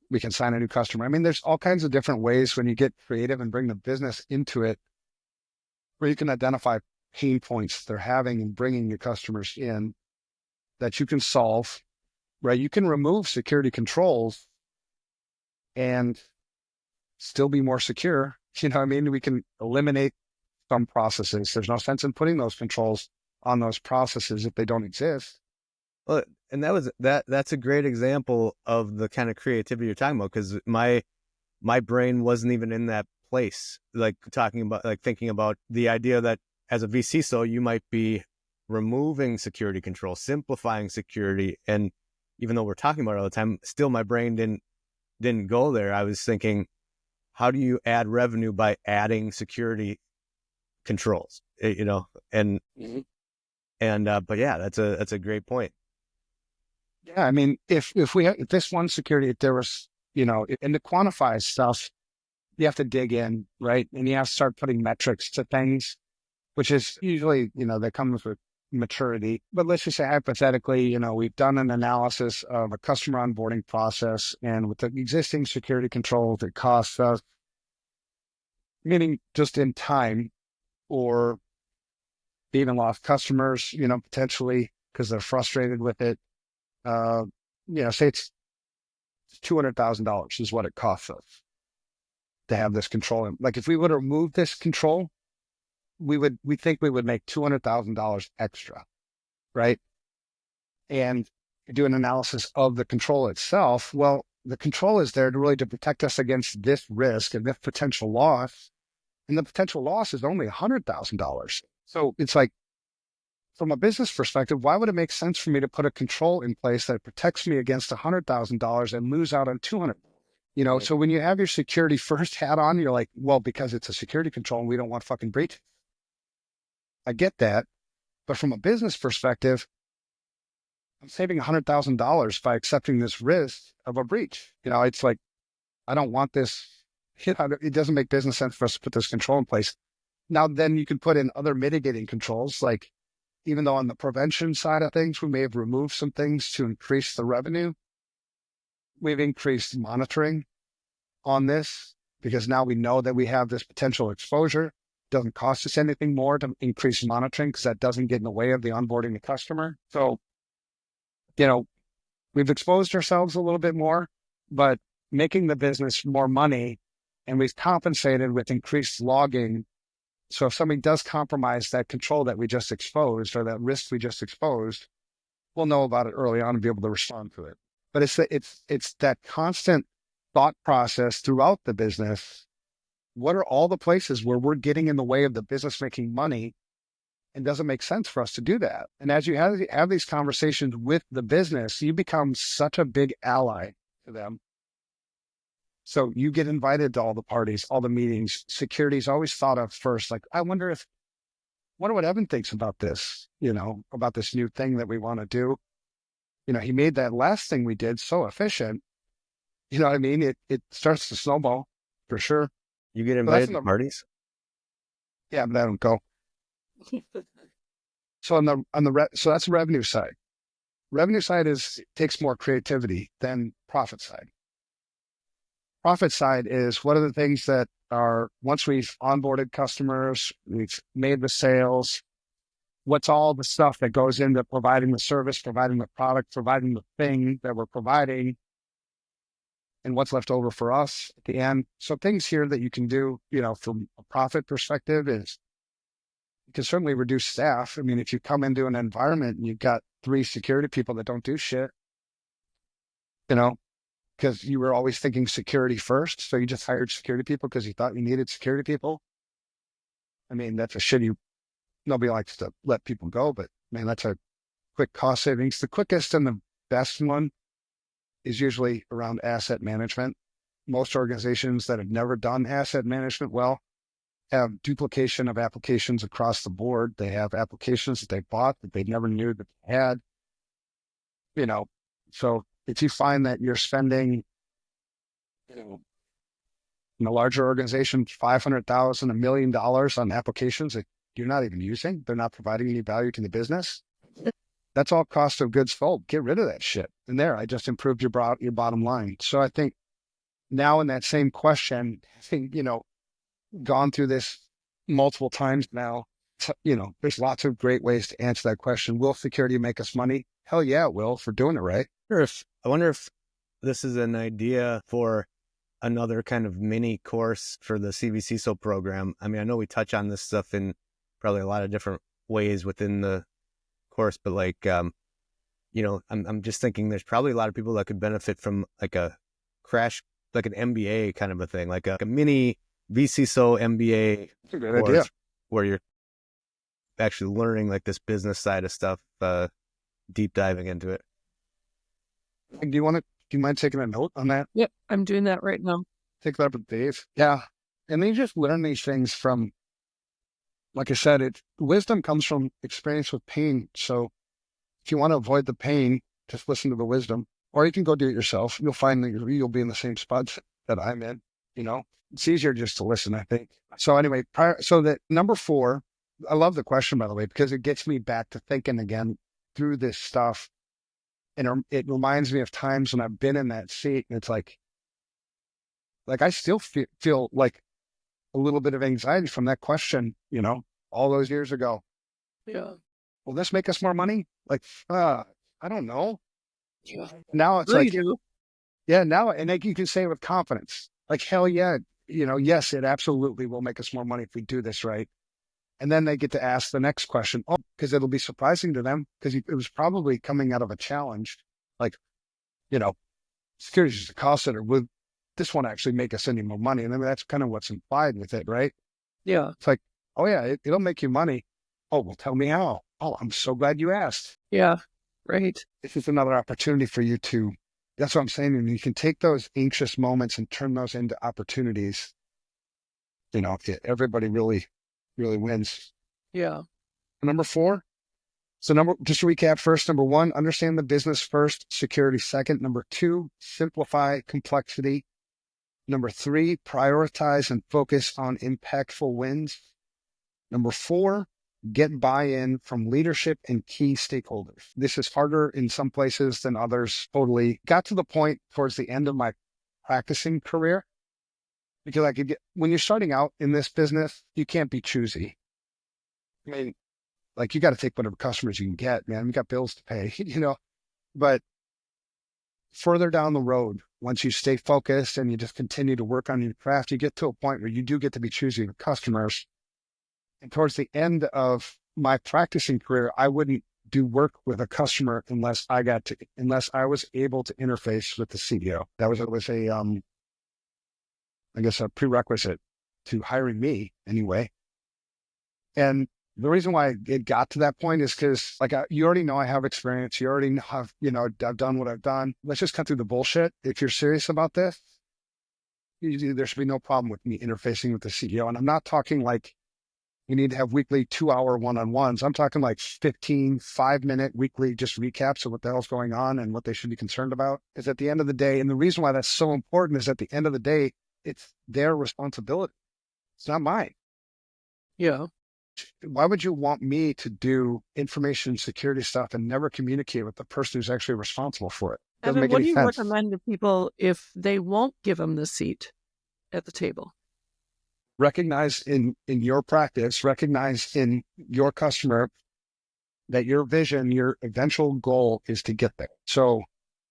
we can sign a new customer. I mean, there's all kinds of different ways when you get creative and bring the business into it, where you can identify pain points they're having and bringing your customers in that you can solve, right? You can remove security controls and still be more secure. We can eliminate some processes. There's no sense in putting those controls on those processes if they don't exist. Well, and that's a great example of the kind of creativity you're talking about, because my brain wasn't even in that place, like thinking about the idea that as a vCISO, you might be removing security control, simplifying security. And even though we're talking about it all the time, still my brain didn't go there. I was thinking, how do you add revenue by adding security controls? And but yeah, that's a great point. Yeah, I mean, if this one security, if there was, in the quantify stuff, you have to dig in, right? And you have to start putting metrics to things, which is usually, that comes with maturity. But let's just say hypothetically, we've done an analysis of a customer onboarding process, and with the existing security controls, it costs us, meaning just in time, or even lost customers, potentially because they're frustrated with it. Say it's $200,000 is what it costs us to have this control. Like if we would remove this control, we think we would make $200,000 extra, right? And do an analysis of the control itself. Well, the control is there to protect us against this risk and this potential loss. And the potential loss is only $100,000. So it's like, from a business perspective, why would it make sense for me to put a control in place that protects me against $100,000 and lose out on 200? So when you have your security first hat on, you're like, well, because it's a security control and we don't want fucking breach. I get that. But from a business perspective, I'm saving $100,000 by accepting this risk of a breach. It's like, I don't want this. It doesn't make business sense for us to put this control in place. Now, then you can put in other mitigating controls, like, even though on the prevention side of things, we may have removed some things to increase the revenue, we've increased monitoring on this because now we know that we have this potential exposure. It doesn't cost us anything more to increase monitoring because that doesn't get in the way of the onboarding the customer. So, we've exposed ourselves a little bit more, but making the business more money, and we've compensated with increased logging. So if somebody does compromise that control that we just exposed or that risk we just exposed, we'll know about it early on and be able to respond to it. But it's that constant thought process throughout the business. What are all the places where we're getting in the way of the business making money and doesn't make sense for us to do that? And as you have these conversations with the business, you become such a big ally to them. So you get invited to all the parties, all the meetings. Security is always thought of first. Like, I wonder what Evan thinks about this, about this new thing that we want to do. He made that last thing we did so efficient. You know what I mean? It starts to snowball for sure. You get invited to parties? Yeah, but I don't go. So so that's the revenue side. Revenue side takes more creativity than profit side. Profit side is what are the things that are, once we've onboarded customers, we've made the sales, what's all the stuff that goes into providing the service, providing the product, providing the thing that we're providing, and what's left over for us at the end. So things here that you can do, from a profit perspective is you can certainly reduce staff. I mean, if you come into an environment and you've got 3 security people that don't do shit, because you were always thinking security first. So you just hired security people because you thought you needed security people. I mean, that's a shitty, nobody likes to let people go, but man, that's a quick cost savings. The quickest and the best one is usually around asset management. Most organizations that have never done asset management well have duplication of applications across the board. They have applications that they bought that they never knew that they had, so if you find that you're spending, in a larger organization, $500,000, $1 million on applications that you're not even using, they're not providing any value to the business. That's all cost of goods sold. Get rid of that shit. And there, I just improved your bottom line. So I think now in that same question, gone through this multiple times now, there's lots of great ways to answer that question. Will security make us money? Hell yeah, it will, for doing it right. I wonder if this is an idea for another kind of mini course for the CvCISO program. I mean, I know we touch on this stuff in probably a lot of different ways within the course, but I'm just thinking there's probably a lot of people that could benefit from like a crash, like an MBA kind of a thing, like a mini vCISO MBA That's a good course idea. where you're actually learning like this business side of stuff, deep diving into it. Do you mind taking a note on that? Yep, I'm doing that right now. Take that up with Dave. Yeah. And then you just learn these things from, like I said, wisdom comes from experience with pain. So if you want to avoid the pain, just listen to the wisdom, or you can go do it yourself. You'll find that you'll be in the same spot that I'm in. It's easier just to listen, I think. So anyway, so that number 4, I love the question, by the way, because it gets me back to thinking again through this stuff. And it reminds me of times when I've been in that seat, and it's like I still feel like a little bit of anxiety from that question, all those years ago. Yeah. Will this make us more money? Like, I don't know. Yeah. Now it's Really like, do. yeah, now, and like you can say it with confidence, like, hell yeah, yes, it absolutely will make us more money if we do this right. And then they get to ask the next question, because it'll be surprising to them, because it was probably coming out of a challenge, like, security is just a cost center. Would this one actually make us any more money? And I mean, that's kind of what's implied with it, right? Yeah. It's like, oh yeah, it'll make you money. Oh, well, tell me how. Oh, I'm so glad you asked. Yeah. Right. This is another opportunity for you to, that's what I'm saying. And you can take those anxious moments and turn those into opportunities. Everybody really, really wins. Yeah. Number 4. So just to recap first, number 1, understand the business first, security second. Number 2, simplify complexity. Number 3, prioritize and focus on impactful wins. Number 4, get buy-in from leadership and key stakeholders. This is harder in some places than others. Totally got to the point towards the end of my practicing career, because when you're starting out in this business, you can't be choosy. I mean, like, you got to take whatever customers you can get, man. You got bills to pay, but further down the road, once you stay focused and you just continue to work on your craft, you get to a point where you do get to be choosy with customers. And towards the end of my practicing career, I wouldn't do work with a customer unless I was able to interface with the CEO. That was a prerequisite to hiring me anyway. And the reason why it got to that point is because, you already know I have experience. You already have, I've done what I've done. Let's just cut through the bullshit. If you're serious about this, there should be no problem with me interfacing with the CEO. And I'm not talking like you need to have weekly 2-hour one-on-ones. I'm talking like 15, 5-minute weekly just recaps of what the hell's going on and what they should be concerned about. Is at the end of the day, and the reason why that's so important is at the end of the day, it's their responsibility. It's not mine. Yeah. Why would you want me to do information security stuff and never communicate with the person who's actually responsible for it? Doesn't Evan, make what do any you sense. recommend to people if they won't give them the seat at the table? Recognize in your practice, recognize in your customer that your vision, your eventual goal is to get there. So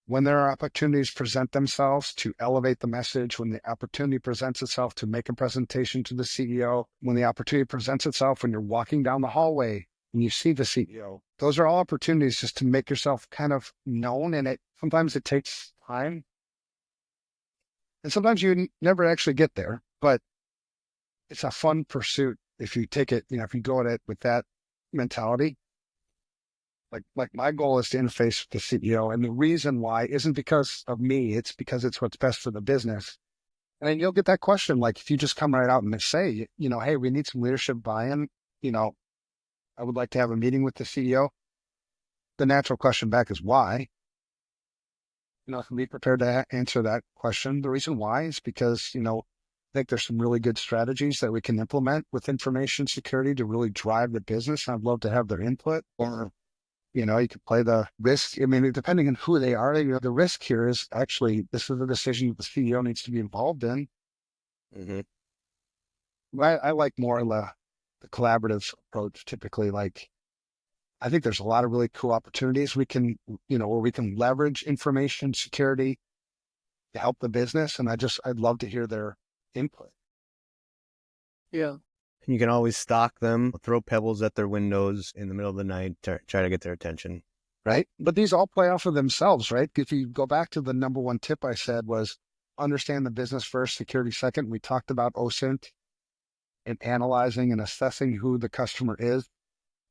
when there are opportunities present themselves to elevate the message, when the opportunity presents itself to make a presentation to the CEO, when the opportunity presents itself when you're walking down the hallway and you see the CEO, those are all opportunities just to make yourself kind of known. And sometimes it takes time. And sometimes you never actually get there, but it's a fun pursuit if you take it, if you go at it with that mentality. Like my goal is to interface with the CEO. And the reason why isn't because of me. It's because it's what's best for the business. And then you'll get that question. Like, if you just come right out and say, hey, we need some leadership buy-in, I would like to have a meeting with the CEO. The natural question back is why? Be prepared to answer that question. The reason why is because, I think there's some really good strategies that we can implement with information security to really drive the business. I'd love to have their input. Or you could play the risk. I mean, depending on who they are, the risk here is actually, this is a decision that the CEO needs to be involved in. Mm-hmm. I like more of the collaborative approach typically. Like, I think there's a lot of really cool opportunities we can, where we can leverage information security to help the business. And I'd love to hear their input. Yeah. You can always stalk them, throw pebbles at their windows in the middle of the night, try to get their attention. right? But these all play off of themselves, right? If you go back to the number one tip I said was understand the business first, security second. We talked about OSINT and analyzing and assessing who the customer is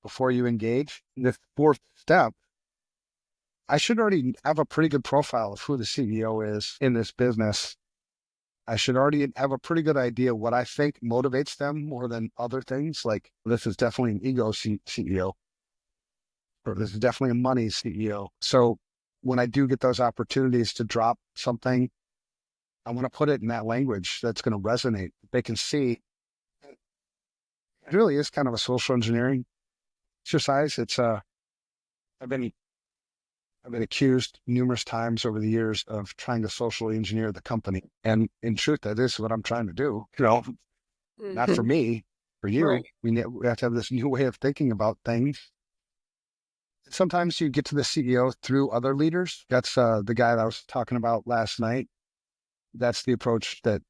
before you engage. The fourth step, I should already have a pretty good profile of who the CEO is in this business. I should already have a pretty good idea what I think motivates them more than other things. Like this is definitely an ego CEO, or this is definitely a money CEO. So when I do get those opportunities to drop something, I want to put it in that language that's going to resonate. They can see it really is kind of a social engineering exercise. It's I've been accused numerous times over the years of trying to socially engineer the company. And in truth, that is what I'm trying to do. Not for me, for you. Right. We have to have this new way of thinking about things. Sometimes you get to the CEO through other leaders. That's the guy that I was talking about last night. That's the approach that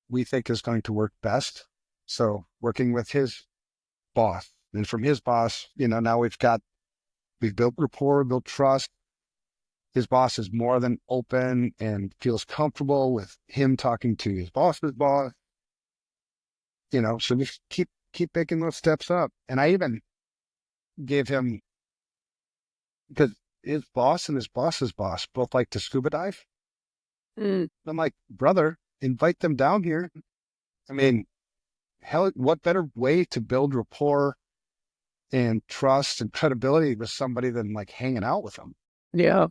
we think is going to work best. So working with his boss, and from his boss, now we've built rapport, built trust. His boss is more than open and feels comfortable with him talking to his boss's boss. So just keep making those steps up. And I even gave him, because his boss and his boss's boss both like to scuba dive. I'm like, brother, invite them down here. I mean, hell, what better way to build rapport and trust and credibility with somebody than like hanging out with them? Yeah.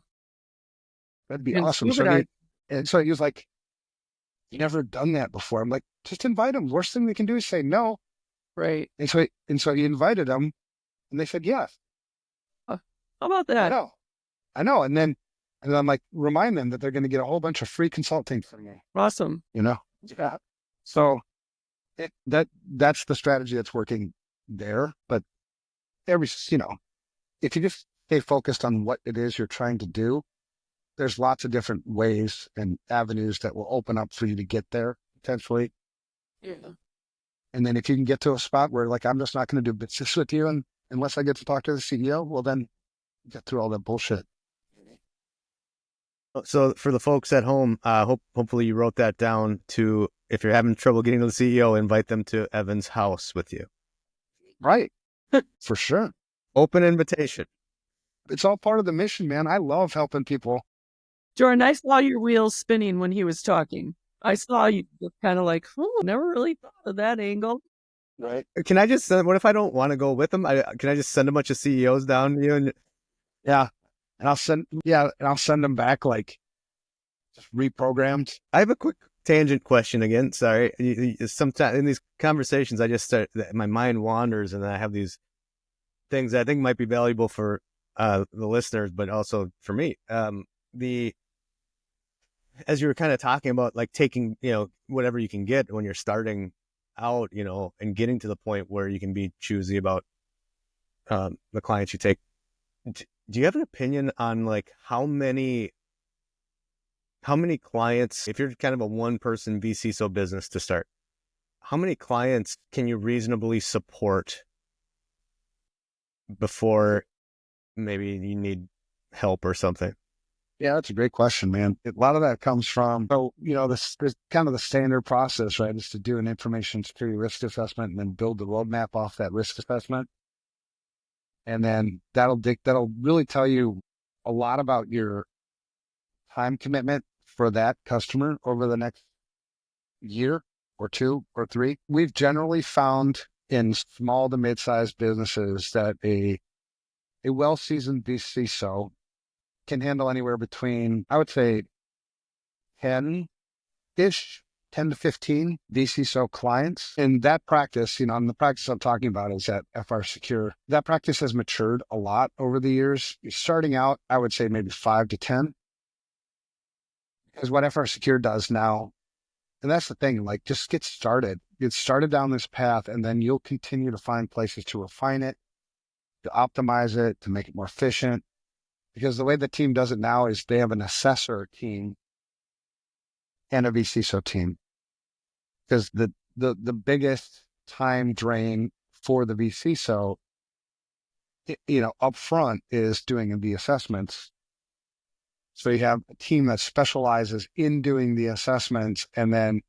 That'd be And awesome. So he was like, you never done that before. I'm like, just invite them. Worst thing we can do is say no. Right. And so he invited them, and they said yes. How about that? I know. And then I'm like, remind them that they're going to get a whole bunch of free consulting from me. Awesome. Yeah. So that's the strategy that's working there. But if you just stay focused on what it is you're trying to do, there's lots of different ways and avenues that will open up for you to get there potentially. Yeah. And then if you can get to a spot where like, I'm just not going to do business with you unless I get to talk to the CEO, well, then get through all that bullshit. So for the folks at home, hopefully you wrote that down to, if you're having trouble getting to the CEO, invite them to Evan's house with you. Right. For sure. Open invitation. It's all part of the mission, man. I love helping people. Jordan, I saw your wheels spinning when he was talking. I saw you kind of like, never really thought of that angle. Right. Can I just send, what if I don't want to go with them? Can I just send a bunch of CEOs down to you? And yeah. And I'll send them back like just reprogrammed. I have a quick tangent question again. Sorry. Sometimes in these conversations, I just start, my mind wanders, and then I have these things that I think might be valuable for the listeners, but also for me. As you were kind of talking about, like taking, whatever you can get when you're starting out, and getting to the point where you can be choosy about the clients you take. Do you have an opinion on like how many clients, if you're kind of a one-person vCISO business to start, how many clients can you reasonably support before maybe you need help or something? Yeah, that's a great question, man. A lot of that comes from, this kind of the standard process, right? Is to do an information security risk assessment and then build the roadmap off that risk assessment. And then that'll really tell you a lot about your time commitment for that customer over the next year or 2 or 3. We've generally found in small to mid-sized businesses that a well-seasoned vCISO can handle anywhere between, I would say, 10-ish, 10 to 15 vCISO clients. And that practice, and the practice I'm talking about is at FR Secure. That practice has matured a lot over the years. Starting out, I would say maybe 5 to 10. Because what FR Secure does now, and that's the thing, like just get started down this path, and then you'll continue to find places to refine it, to optimize it, to make it more efficient. Because the way the team does it now is they have an assessor team and a vCISO team. Because the biggest time drain for the vCISO up front is doing the assessments. So you have a team that specializes in doing the assessments and then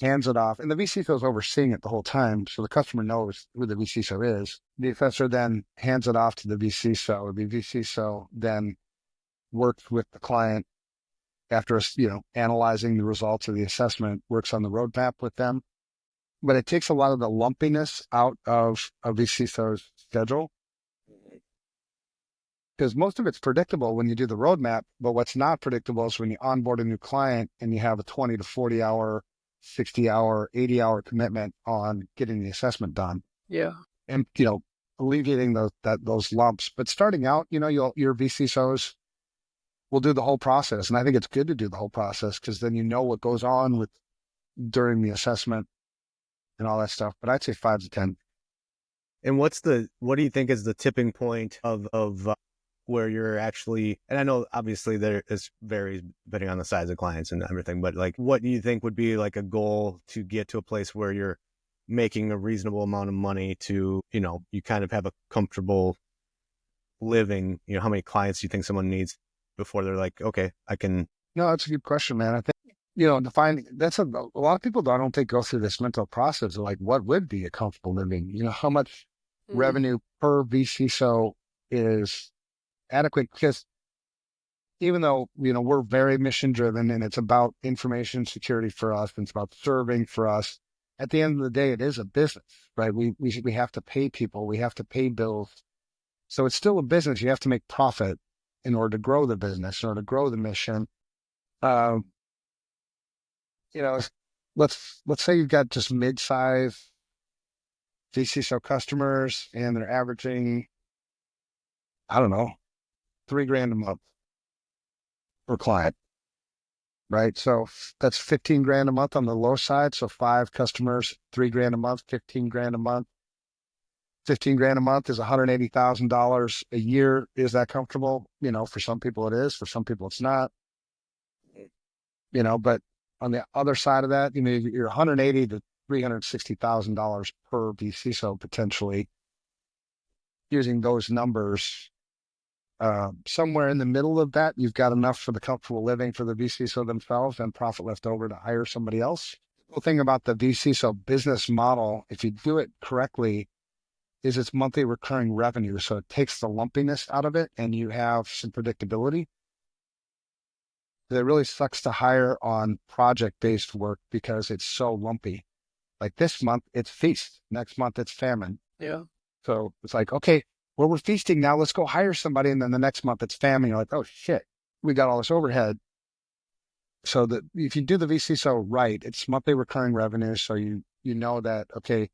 hands it off. And the vCISO is overseeing it the whole time. So the customer knows who the vCISO is. The assessor then hands it off to the vCISO. The vCISO then works with the client after, analyzing the results of the assessment, works on the roadmap with them. But it takes a lot of the lumpiness out of a vCISO's schedule, because most of it's predictable when you do the roadmap, but what's not predictable is when you onboard a new client and you have a 20 to 40 hour, 60 hour, 80 hour commitment on getting the assessment done. Yeah. And, alleviating those lumps. But starting out, your vCISOs will do the whole process. And I think it's good to do the whole process because then you know what goes on during the assessment and all that stuff. But I'd say 5 to 10. And what do you think is the tipping point of where you're actually, and I know obviously this varies depending on the size of clients and everything, but like, what do you think would be like a goal to get to a place where you're making a reasonable amount of money to, you kind of have a comfortable living, how many clients do you think someone needs before they're like, okay, I can. No, that's a good question, man. I think, that's a lot of people don't think go through this mental process of like, what would be a comfortable living? How much revenue per vCISO is adequate, because even though, we're very mission driven and it's about information security for us, and it's about serving for us, at the end of the day, it is a business, right? We have to pay people, we have to pay bills. So it's still a business. You have to make profit in order to grow the business, in order to grow the mission. Let's say you've got just mid-size vCISO customers and they're averaging, I don't know, $3,000 a month per client, right? So that's $15,000 a month on the low side. So 5 customers, $3,000 a month, $15,000 a month. $15,000 a month is $180,000 a year. Is that comfortable? For some people it is, for some people it's not. But on the other side of that, you're $180,000 to $360,000 per vCISO potentially. Using those numbers, somewhere in the middle of that, you've got enough for the comfortable living for the vCISO themselves and profit left over to hire somebody else. The cool thing about the vCISO business model, if you do it correctly, is it's monthly recurring revenue. So it takes the lumpiness out of it and you have some predictability. It really sucks to hire on project-based work because it's so lumpy. Like this month, it's feast. Next month, it's famine. Yeah. So it's like, okay, well, we're feasting now. Let's go hire somebody. And then the next month, it's famine. You're like, oh, shit, we got all this overhead. So that if you do the vCISO right, it's monthly recurring revenue. So you know that, okay,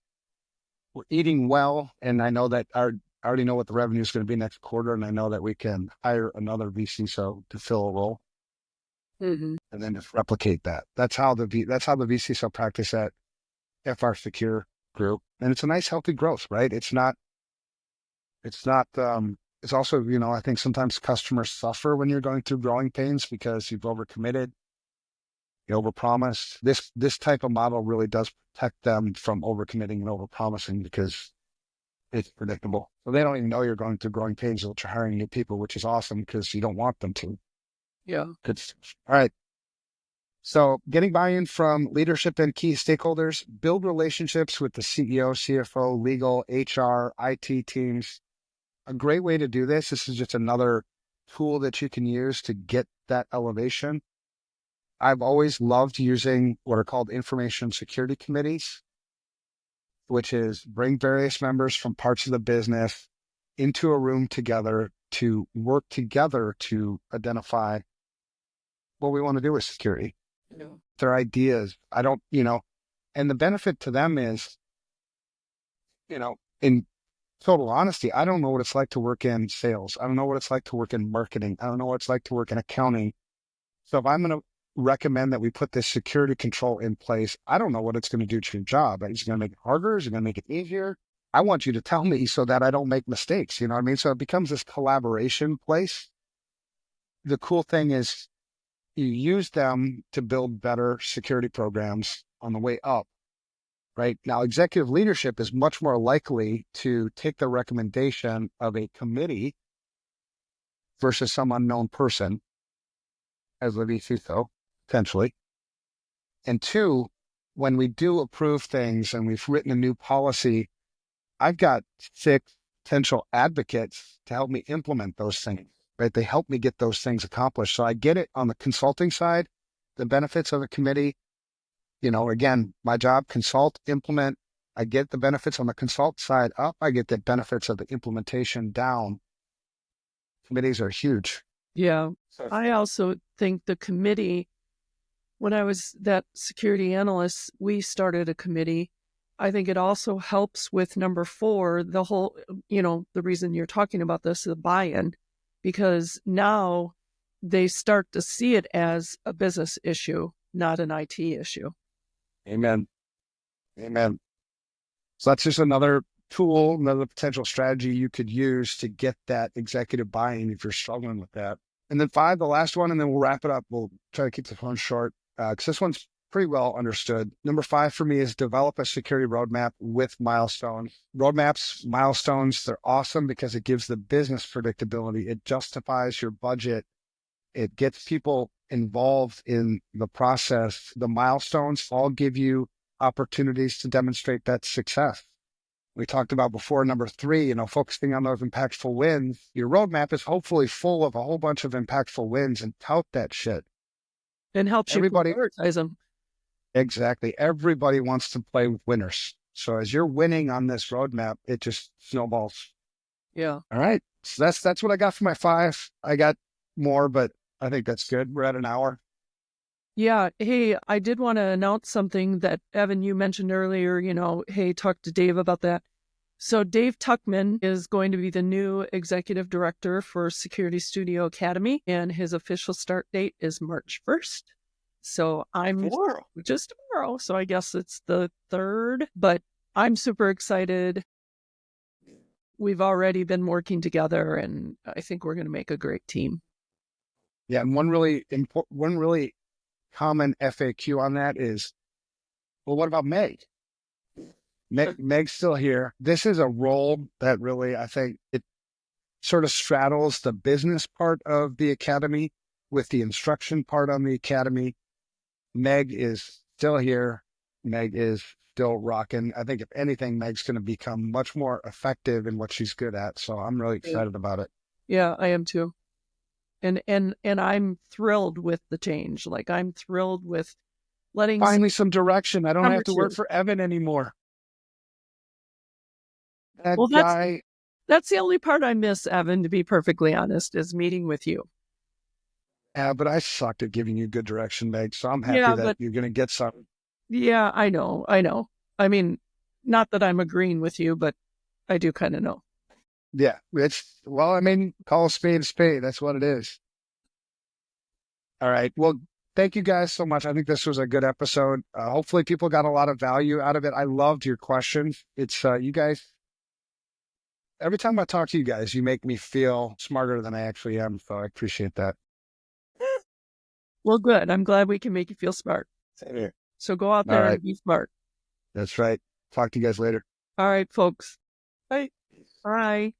we're eating well. And I know that I already know what the revenue is going to be next quarter. And I know that we can hire another vCISO to fill a role. Mm-hmm. And then just replicate that. That's how the vCISO practice at FR Secure grew. And it's a nice, healthy growth, right? It's also, I think sometimes customers suffer when you're going through growing pains because you've overcommitted, you overpromised. This type of model really does protect them from overcommitting and overpromising because it's predictable. So they don't even know you're going through growing pains until you're hiring new people, which is awesome because you don't want them to. Yeah. Good. All right. So getting buy-in from leadership and key stakeholders, build relationships with the CEO, CFO, legal, HR, IT teams. A great way to do this is just another tool that you can use to get that elevation. I've always loved using what are called information security committees, which is bring various members from parts of the business into a room together to work together to identify what we want to do with security. Yeah. Their ideas. And the benefit to them is, in total honesty, I don't know what it's like to work in sales. I don't know what it's like to work in marketing. I don't know what it's like to work in accounting. So if I'm going to recommend that we put this security control in place, I don't know what it's going to do to your job. Is it going to make it harder? Is it going to make it easier? I want you to tell me so that I don't make mistakes. You know what I mean? So it becomes this collaboration place. The cool thing is you use them to build better security programs on the way up. And then you use them to build better security programs on the way down. So you can right? Now, executive leadership is much more likely to take the recommendation of a committee versus some unknown person as a vCISO, potentially. And two, when we do approve things and we've written a new policy, I've got 6 potential advocates to help me implement those things, right? They help me get those things accomplished. So I get it on the consulting side, the benefits of a committee. Again, my job, consult, implement. I get the benefits on the consult side up. I get the benefits of the implementation down. Committees are huge. Yeah. I also think the committee, when I was that security analyst, we started a committee. I think it also helps with number 4, the whole, the reason you're talking about this, the buy-in, because now they start to see it as a business issue, not an IT issue. Amen. Amen. So that's just another tool, another potential strategy you could use to get that executive buy-in if you're struggling with that. And then 5, the last one, and then we'll wrap it up. We'll try to keep the phone short because this one's pretty well understood. Number 5 for me is develop a security roadmap with milestones. Roadmaps, milestones, they're awesome because it gives the business predictability. It justifies your budget. It gets people involved in the process. The milestones all give you opportunities to demonstrate that success. We talked about before, number 3, focusing on those impactful wins. Your roadmap is hopefully full of a whole bunch of impactful wins, and tout that shit. And helps Everybody, you prioritize them. Exactly. Everybody wants to play with winners. So as you're winning on this roadmap, it just snowballs. Yeah. All right. So that's what I got for my 5. I got more, but I think that's good. We're at an hour. Yeah. Hey, I did want to announce something that, Evan, you mentioned earlier, hey, talk to Dave about that. So Dave Tuckman is going to be the new executive director for Security Studio Academy, and his official start date is March 1st. So just tomorrow. So I guess it's the 3rd, but I'm super excited. We've already been working together, and I think we're going to make a great team. Yeah. And one really common FAQ on that is, well, what about Meg? Meg's still here. This is a role that really, I think it sort of straddles the business part of the academy with the instruction part on the academy. Meg is still here. Meg is still rocking. I think if anything, Meg's going to become much more effective in what she's good at. So I'm really excited about it. Yeah, I am too. And I'm thrilled with the change. Like, I'm thrilled with letting finally some direction. I don't have to work for Evan anymore. That's the only part I miss, Evan, to be perfectly honest, is meeting with you. Yeah, but I sucked at giving you good direction, Meg. So I'm happy that you're going to get some. Yeah, I know. I mean, not that I'm agreeing with you, but I do kind of know. Yeah, call a spade a spade. That's what it is. All right. Well, thank you guys so much. I think this was a good episode. Hopefully people got a lot of value out of it. I loved your questions. It's you guys. Every time I talk to you guys, you make me feel smarter than I actually am. So I appreciate that. Well, good. I'm glad we can make you feel smart. Same here. So go out there and be smart. That's right. Talk to you guys later. All right, folks. Bye. Bye.